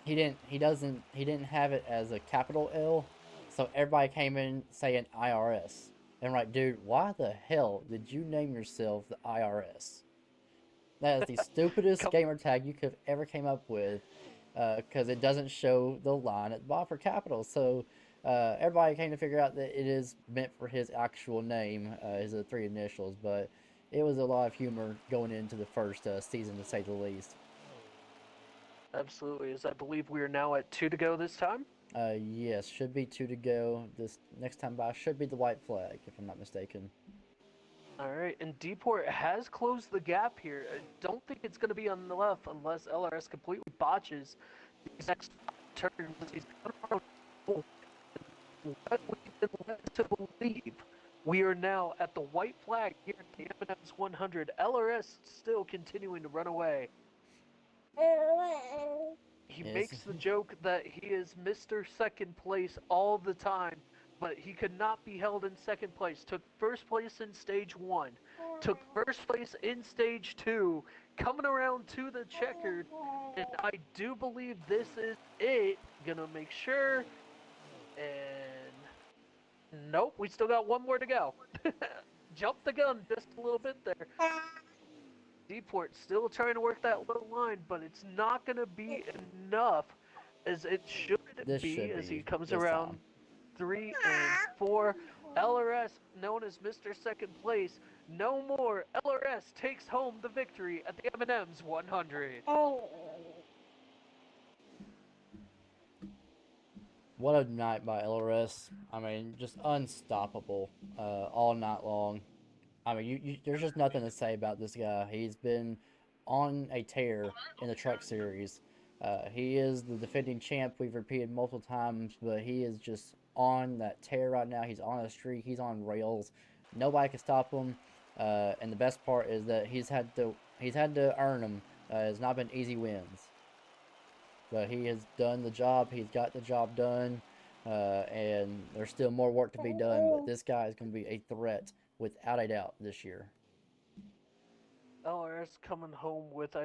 he didn't have it as a capital L, so everybody came in saying IRS. And I'm like, dude, why the hell did you name yourself the IRS? That is the stupidest Come, gamer tag you could have ever came up with, because it doesn't show the line at the bottom for capital. So everybody came to figure out that it is meant for his actual name, his three initials. But it was a lot of humor going into the first season, to say the least. absolutely, as I believe we are now at two to go this time. Yes, should be two to go. This next time by should be the white flag, if I'm not mistaken. All right, and Deport has closed the gap here. I don't think it's going to be on the left unless LRS completely botches these next turns. He's going to what we've been led to believe. We are now at the white flag here at the M&Ms 100. LRS still continuing to run away. He Yes, makes the joke that he is Mr. Second Place all the time, but he could not be held in second place. Took first place in stage one, took first place in stage two, coming around to the checkered, and I do believe this is it. Gonna make sure, and nope, we still got one more to go. Jump the gun just a little bit there. Deport still trying to work that low line, but it's not going to be enough as it should this be should as he be comes this time. around 3 and 4. LRS, known as Mr. Second Place, no more. LRS takes home the victory at the M&Ms 100. What a night by LRS. I mean, just unstoppable all night long. I mean, there's just nothing to say about this guy. He's been on a tear in the Truck Series. He is the defending champ. We've repeated multiple times, but he is just on that tear right now. He's on a streak. He's on rails. Nobody can stop him. And the best part is that he's had to earn them. It's not been easy wins, but he has done the job. He's got the job done, and there's still more work to be done. But this guy is going to be a threat without a doubt this year. LRS coming home with, I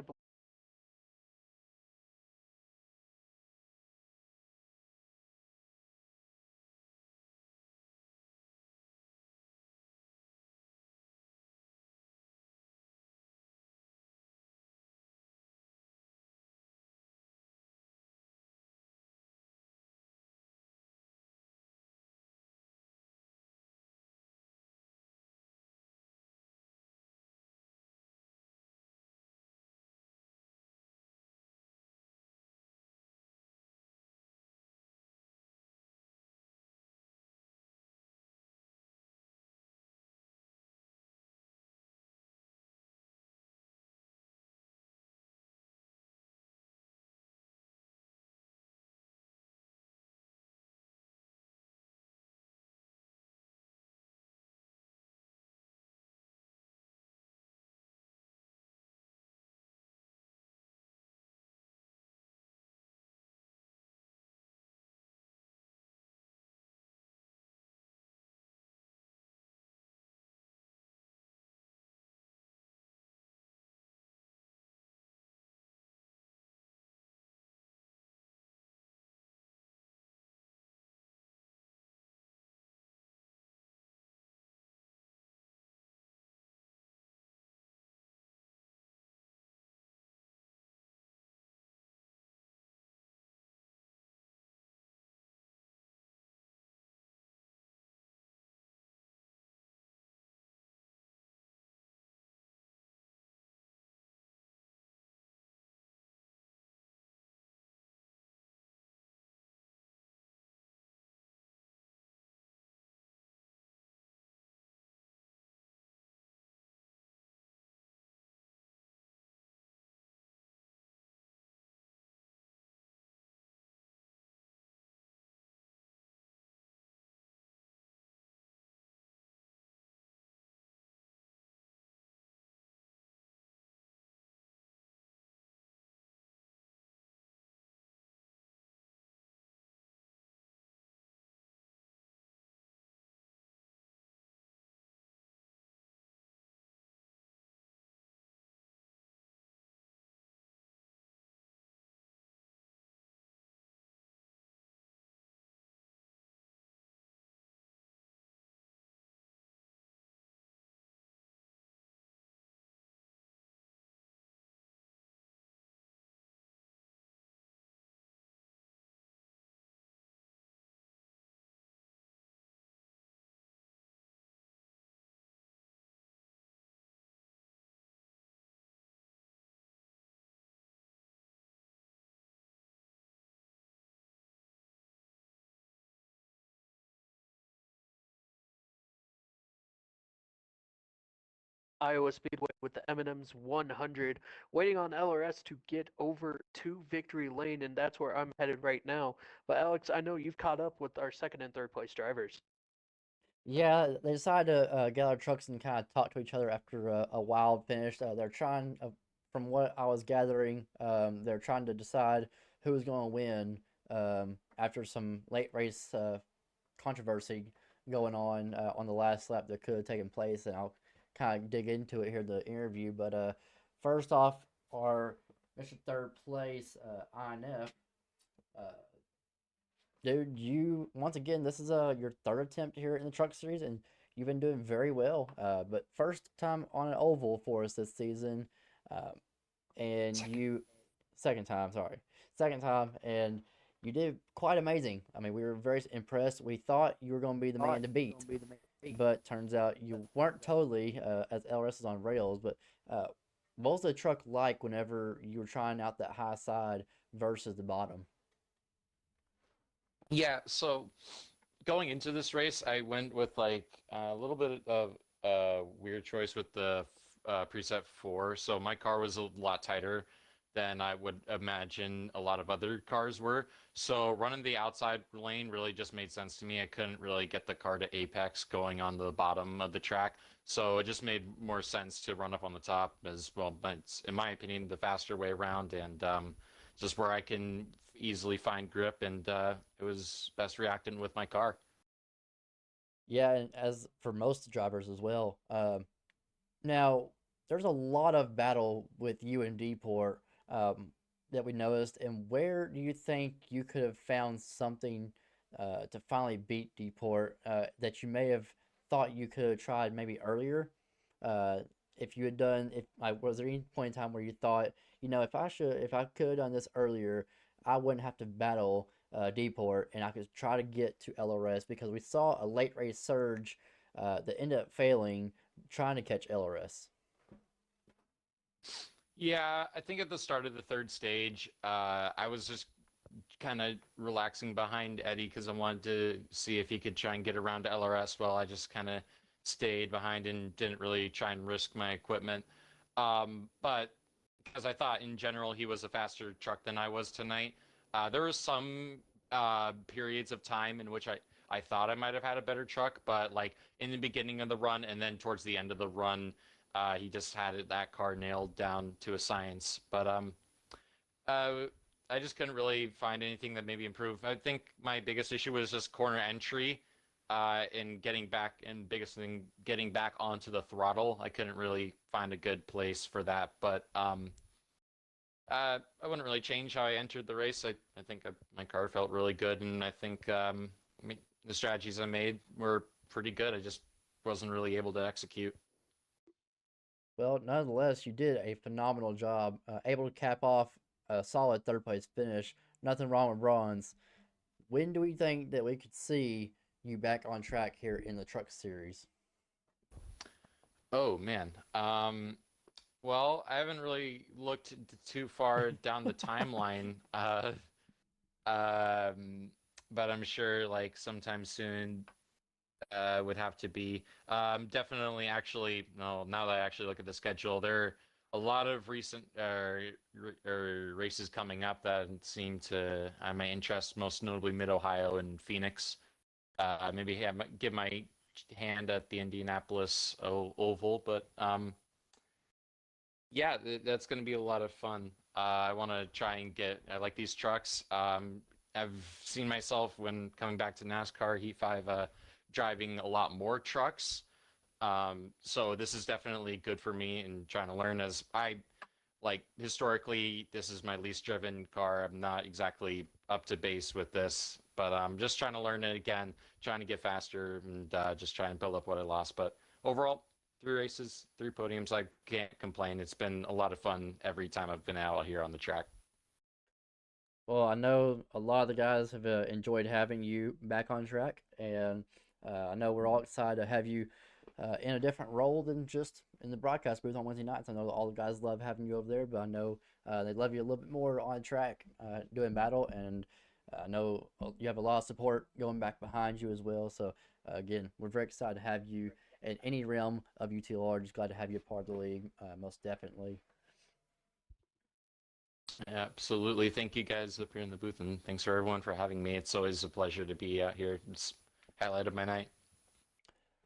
Iowa Speedway with the M&Ms 100, waiting on LRS to get over to victory lane, and that's where I'm headed right now. But Alex, I know you've caught up with our second and third place drivers. Yeah, they decided to get our trucks and kind of talk to each other after a wild finish. They're trying, from what I was gathering, they're trying to decide who was going to win after some late race controversy going on the last lap that could have taken place, and I'll kind of dig into it here in the interview. But first off, our Mr. Third Place INF. Uh, Dude, you once again, this is your third attempt here in the truck series, and you've been doing very well. But first time on an oval for us this season, um, and Second. you second time, sorry, second time, and you did quite amazing. I mean, we were very impressed. We thought you were going to be the man to beat, but turns out you weren't totally, as LRS is on rails. But uh, what was the truck like whenever you were trying out that high side versus the bottom? Yeah, so going into this race, I went with like a little bit of a weird choice with the preset 4. So my car was a lot tighter than I would imagine a lot of other cars were. So running the outside lane really just made sense to me. I couldn't really get the car to apex going on the bottom of the track. So it just made more sense to run up on the top as well. But it's, in my opinion, the faster way around and just where I can easily find grip, and it was best reacting with my car. Yeah, and as for most drivers as well. Now, there's a lot of battle with you and Deport that we noticed. And where do you think you could have found something to finally beat Deport that you may have thought you could have tried maybe earlier? Uh, if you had done, if like, was there any point in time where you thought, if I could have done this earlier, I wouldn't have to battle Deport and I could try to get to LRS because we saw a late race surge that ended up failing trying to catch LRS. Yeah, I think at the start of the third stage, I was just kind of relaxing behind Eddie because I wanted to see if he could try and get around to LRS while I just kind of stayed behind and didn't really try and risk my equipment. But because I thought in general he was a faster truck than I was tonight, there were some periods of time in which I thought I might have had a better truck, but like in the beginning of the run and then towards the end of the run, he just had that car nailed down to a science. But uh, I just couldn't really find anything that maybe improved. I think my biggest issue was just corner entry, and getting back, and biggest thing, getting back onto the throttle. I couldn't really find a good place for that. But I wouldn't really change how I entered the race. I think my car felt really good, and I think I mean, the strategies I made were pretty good. I just wasn't really able to execute. Well, nonetheless, you did a phenomenal job, able to cap off a solid third place finish. Nothing wrong with bronze. When do we think that we could see you back on track here in the truck series? Oh man. Well, I haven't really looked too far down the timeline. Um, but I'm sure like sometime soon would have to be. Definitely, actually, no. Now that I actually look at the schedule, there are a lot of recent races coming up that seem to my interest, most notably Mid Ohio and Phoenix. Maybe give my hand at the Indianapolis Oval, but yeah, that's going to be a lot of fun. I want to try and get. I like these trucks. I've seen myself when coming back to NASCAR Heat 5, driving a lot more trucks. So this is definitely good for me and trying to learn as I like historically this is my least driven car. I'm not exactly up to base with this, but I'm just trying to learn it again, trying to get faster and just try and build up what I lost. But overall, 3 races, 3 podiums, I can't complain. It's been a lot of fun every time I've been out here on the track. Well, I know a lot of the guys have enjoyed having you back on track, and I know we're all excited to have you in a different role than just in the broadcast booth on Wednesday nights. I know all the guys love having you over there, but I know they love you a little bit more on track doing battle, and I know you have a lot of support going back behind you as well. So again, we're very excited to have you in any realm of UTLR. Just glad to have you a part of the league, most definitely. Absolutely. Thank you guys up here in the booth, and thanks for everyone for having me. It's always a pleasure to be out here. It's highlight of my night.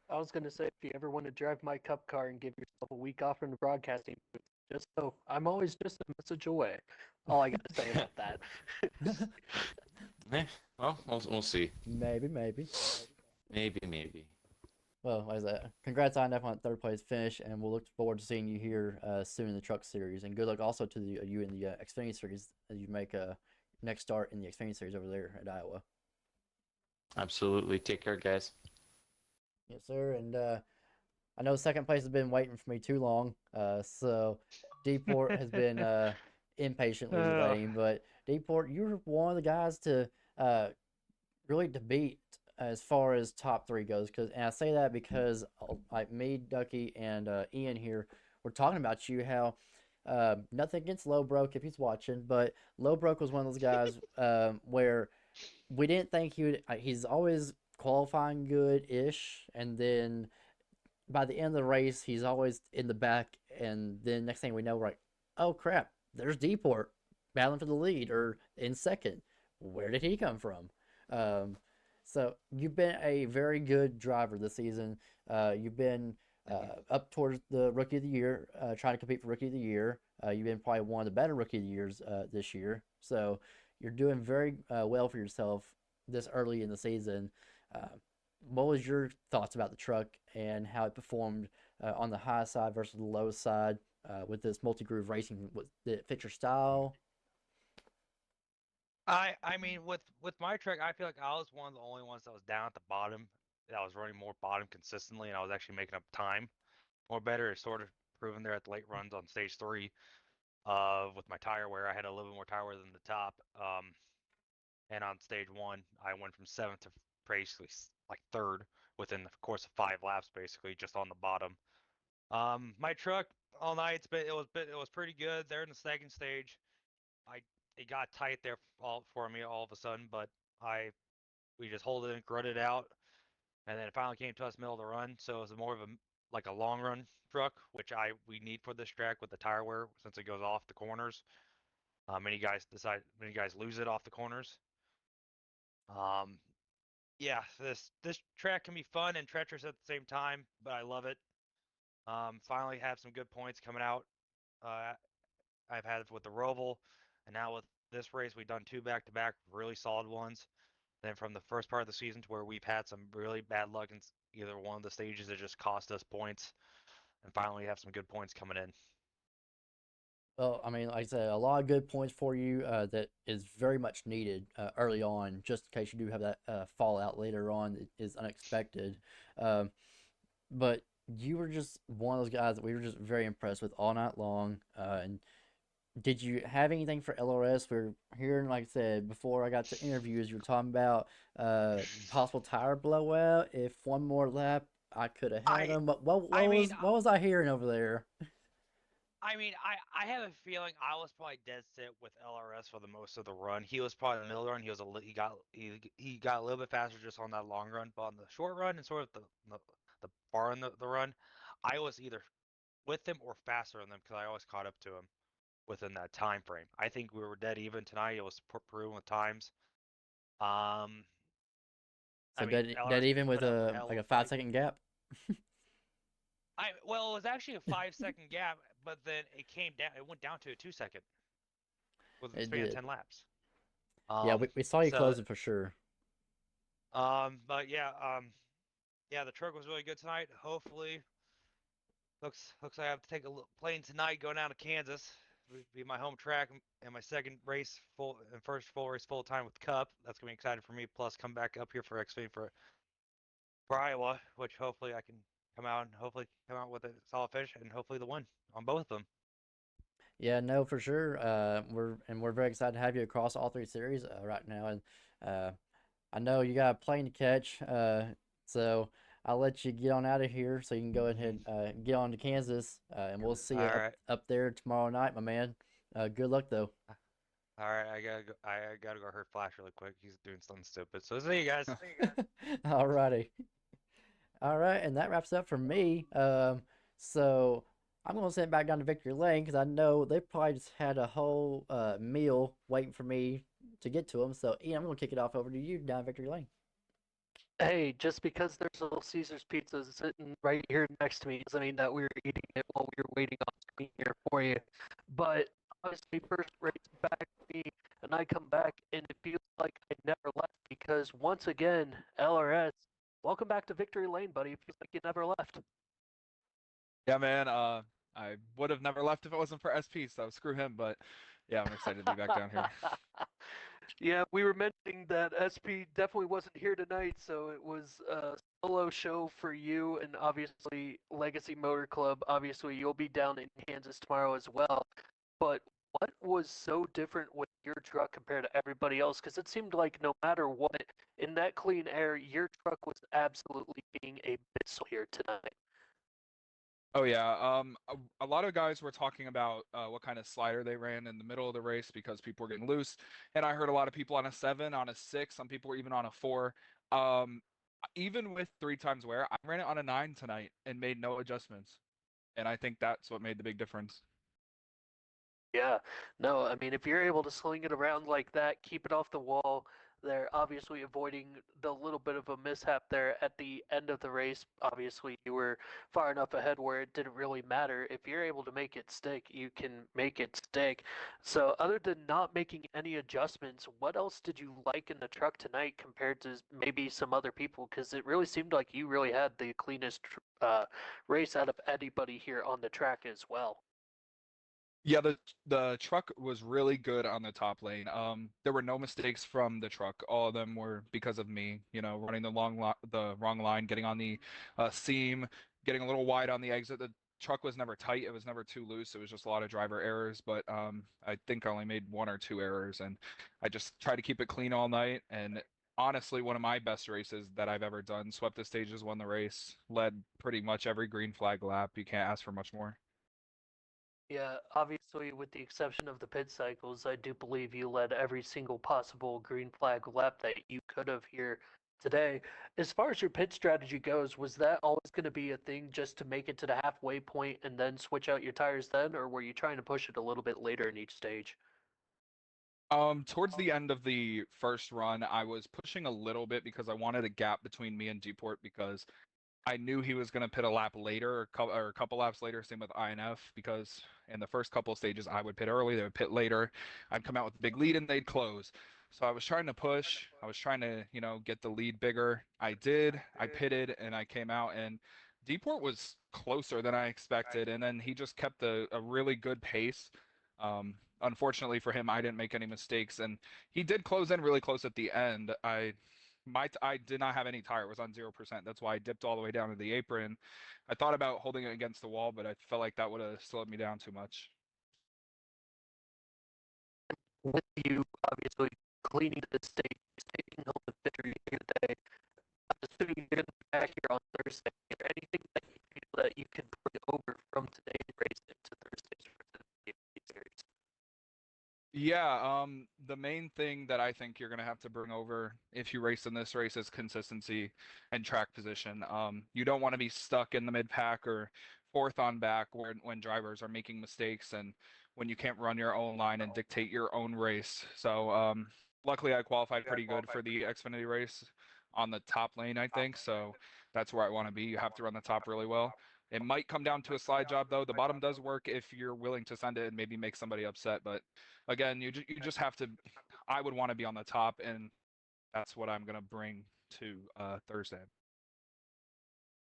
I was going to say, if you ever want to drive my cup car and give yourself a week off from the broadcasting booth, just so I'm always just a message away. All I got to say about that. Eh, well, we'll see. Maybe, maybe. Maybe. Well, like I said, congrats on that third place finish, and we'll look forward to seeing you here soon in the Truck Series. And good luck also to you in the Xfinity Series as you make a next start in the Xfinity Series over there at Iowa. Absolutely. Take care, guys. Yes, sir. And I know second place has been waiting for me too long, so Deport has been impatiently waiting. But Deport, you're one of the guys to really to beat as far as top three goes. And I say that because like me, Ducky, and Ian here, we're talking about you. How nothing against Lowbroke if he's watching, but Lowbroke was one of those guys where we didn't think he would. He's always qualifying good-ish, and then by the end of the race, he's always in the back, and then next thing we know, we're like, oh crap, there's Deport battling for the lead or in second. Where did he come from? Um, so you've been a very good driver this season. You've been up towards the Rookie of the Year, trying to compete for Rookie of the Year. You've been probably one of the better Rookie of the Years this year. So you're doing very well for yourself this early in the season. Uh, what was your thoughts about the truck and how it performed on the high side versus the low side with this multi-groove racing? Did it fit your style? I mean, with my truck, I feel like I was one of the only ones that was down at the bottom, that was running more bottom consistently, and I was actually making up time more better. It's sort of proven there at the late runs on stage three. With my tire wear, I had a little bit more tire wear than the top. And on stage one, I went from seventh to basically like third within the course of 5 laps, basically just on the bottom. My truck all night, it was pretty good there in the second stage. I It got tight there for me all of a sudden, but I we just hold it and grunt it out, and then it finally came to us middle of the run. So it was more of a like a long run truck, which we need for this track with the tire wear since it goes off the corners. Many guys lose it off the corners. Um, yeah, this track can be fun and treacherous at the same time, but I love it. Finally have some good points coming out. Uh, I've had it with the Roval, and now with this race, we've done two back-to-back really solid ones. Then from the first part of the season to where we've had some really bad luck in either one of the stages that just cost us points, and finally have some good points coming in. Well, I mean, like I said, a lot of good points for you that is very much needed early on, just in case you do have that fallout later on that is unexpected. Um, but you were just one of those guys that we were just very impressed with all night long. And did you have anything for LRS? We're hearing, like I said, before I got to interviews, you were talking about possible tire blowout. If one more lap, I could have had I them. But I mean what was I hearing over there? I have a feeling I was probably dead set with LRS for the most of the run. He was probably in the middle run. He got a little bit faster just on that long run, but on the short run and sort of the bar in the run, I was either with him or faster than them because I always caught up to him within that time frame. I think we were dead even tonight. It was proven with times. Um, I So mean, that LRS even with put up a a hell of like a a five fight. second gap. Well, it was actually a 5 second gap, but then it came down. It went down to a 2 second with the It span of did. 10 laps. Yeah, Um, we saw you so, closing for sure. but yeah, yeah, the truck was really good tonight. Hopefully, looks like I have to take a plane tonight going down to Kansas. It'll be my home track and my second race and first full race full time with Cup. That's gonna be exciting for me. Plus, come back up here for XP for Iowa, which hopefully I can come out with a solid finish and hopefully the win on both of them. Yeah, no, for sure. We're very excited to have you across all three series right now, and uh, I know you got a plane to catch, so I'll let you get on out of here so you can go ahead get on to Kansas, and we'll see All you right. up there tomorrow night, my man. Good luck though. All right, I gotta go hurt Flash really quick. He's doing something stupid. So see you guys. Alrighty. All right, and that wraps up for me. So I'm gonna send it back down to Victory Lane because I know they probably just had a whole meal waiting for me to get to them. So Ian, I'm gonna kick it off over to you down Victory Lane. Hey, just because there's a Little Caesars pizza sitting right here next to me doesn't mean that we were eating it while we were waiting on screen here for you. But obviously, first race back me, and I come back, and it feels like I never left because once again, LRS, welcome back to Victory Lane, buddy. It feels like you never left. Yeah, man. I would have never left if it wasn't for SP, so screw him. But yeah, I'm excited to be back down here. Yeah, we were mentioning that SP definitely wasn't here tonight, so it was a solo show for you and obviously Legacy Motor Club. Obviously, you'll be down in Kansas tomorrow as well. But what was so different with your truck compared to everybody else? Because it seemed like no matter what, in that clean air, your truck was absolutely being a missile here tonight. Oh yeah. A lot of guys were talking about what kind of slider they ran in the middle of the race because people were getting loose, and I heard a lot of people on a 7, on a 6, some people were even on a 4. Um, Even with 3 times wear, I ran it on a 9 tonight and made no adjustments, and I think that's what made the big difference. Yeah, no, I mean, if you're able to sling it around like that, keep it off the wall, they're obviously avoiding the little bit of a mishap there at the end of the race. Obviously, you were far enough ahead where it didn't really matter. If you're able to make it stick, you can make it stick. So, other than not making any adjustments, what else did you like in the truck tonight compared to maybe some other people? Because it really seemed like you really had the cleanest race out of anybody here on the track as well. Yeah, the truck was really good on the top lane. There were no mistakes from the truck. All of them were because of me. You know, running the wrong line, getting on the seam, getting a little wide on the exit. The truck was never tight. It was never too loose. It was just a lot of driver errors. But I think I only made 1 or 2 errors, and I just tried to keep it clean all night. And honestly, one of my best races that I've ever done. Swept the stages, won the race, led pretty much every green flag lap. You can't ask for much more. Yeah, obviously, with the exception of the pit cycles, I do believe you led every single possible green flag lap that you could have here today. As far as your pit strategy goes, was that always going to be a thing just to make it to the halfway point and then switch out your tires then, or were you trying to push it a little bit later in each stage? Towards the end of the first run, I was pushing a little bit because I wanted a gap between me and Deport because I knew he was going to pit a lap later or a couple laps later. Same with INF because in the first couple of stages I would pit early, they would pit later. I'd come out with a big lead and they'd close. So I was trying to push. I was trying to get the lead bigger. I did. I pitted and I came out and Deport was closer than I expected, and then he just kept a really good pace. Unfortunately for him, I didn't make any mistakes, and he did close in really close at the end. I did not have any tire; it was on 0%. That's why I dipped all the way down to the apron. I thought about holding it against the wall, but I felt like that would have slowed me down too much. With you obviously cleaning the stage, taking home the victory here today, I'm assuming you're going to be back here on Thursday. Is there anything that you feel that you can bring over from today's race into Thursday's series? Yeah, the main thing that I think you're gonna have to bring over if you race in this race is consistency and track position. You don't want to be stuck in the mid pack or fourth on back when drivers are making mistakes and when you can't run your own line and dictate your own race. So, luckily I qualified pretty good for the Xfinity race on the top lane, I think. So that's where I want to be. You have to run the top really well. It might come down to a slide job though. The bottom does work if you're willing to send it and maybe make somebody upset, but again, you just have to. I would want to be on the top, and that's what I'm gonna bring to Thursday.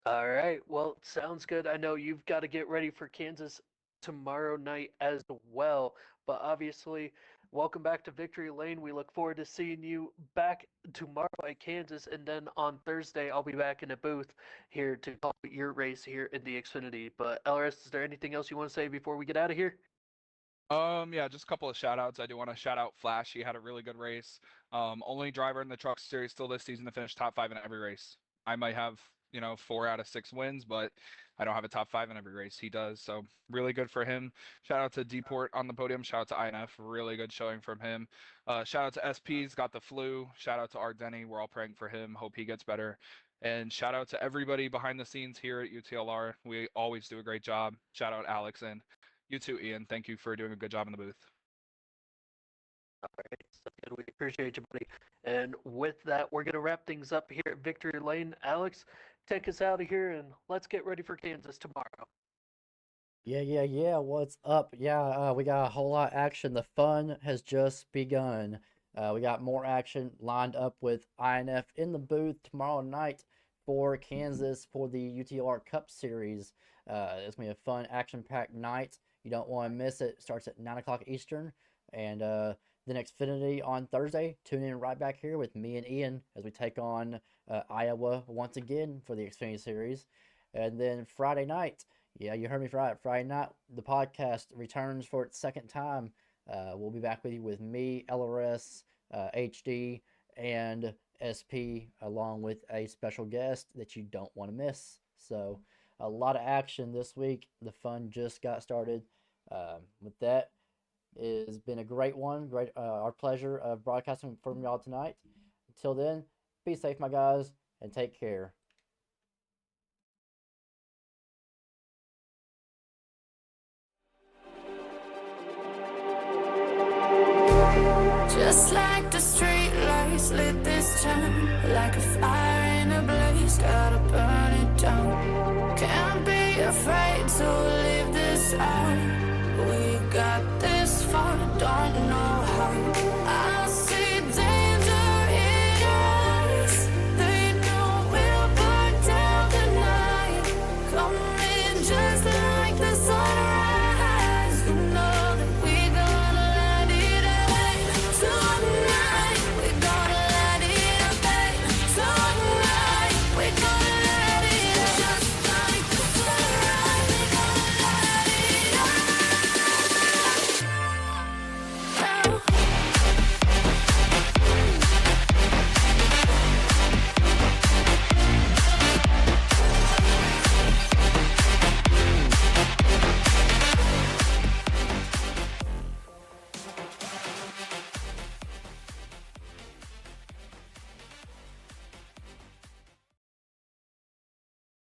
All right. Well, sounds good. I know you've got to get ready for Kansas tomorrow night as well. But obviously, welcome back to Victory Lane. We look forward to seeing you back tomorrow at Kansas. And then on Thursday, I'll be back in the booth here to call your race here in the Xfinity. But LRS, is there anything else you want to say before we get out of here? Yeah, just a couple of shout outs. I do want to shout out Flash. He had a really good race. Only driver in the truck series still this season to finish top 5 in every race. I might have, 4 out of 6 wins, but I don't have a top 5 in every race. He does. So really good for him. Shout out to Deport on the podium. Shout out to INF. Really good showing from him. Shout out to SP's got the flu. Shout out to Ardeni. We're all praying for him. Hope he gets better. And shout out to everybody behind the scenes here at UTLR. We always do a great job. Shout out Alex, and you too, Ian. Thank you for doing a good job in the booth. All right, so good. We appreciate you, buddy. And with that, we're gonna wrap things up here at Victory Lane. Alex, take us out of here, and let's get ready for Kansas tomorrow. Yeah. What's up? Yeah, we got a whole lot of action. The fun has just begun. We got more action lined up with INF in the booth tomorrow night for Kansas for the UTR Cup Series. It's gonna be a fun, action-packed night. You don't want to miss it. It starts at 9 o'clock Eastern, and then Xfinity on Thursday. Tune in right back here with me and Ian as we take on Iowa once again for the Xfinity Series, and then Friday night. Yeah, you heard me right. Friday night, the podcast returns for its second time. We'll be back with you with me, LRS, HD, and SP, along with a special guest that you don't want to miss. So, a lot of action this week. The fun just got started. With that, it's been a great one. Great, our pleasure of broadcasting from y'all tonight. Until then, be safe, my guys, and take care. Just like the street lights lit this town, like a fire in a blaze, gotta burn it down. Can't be afraid to leave this out. We got this far, don't know how.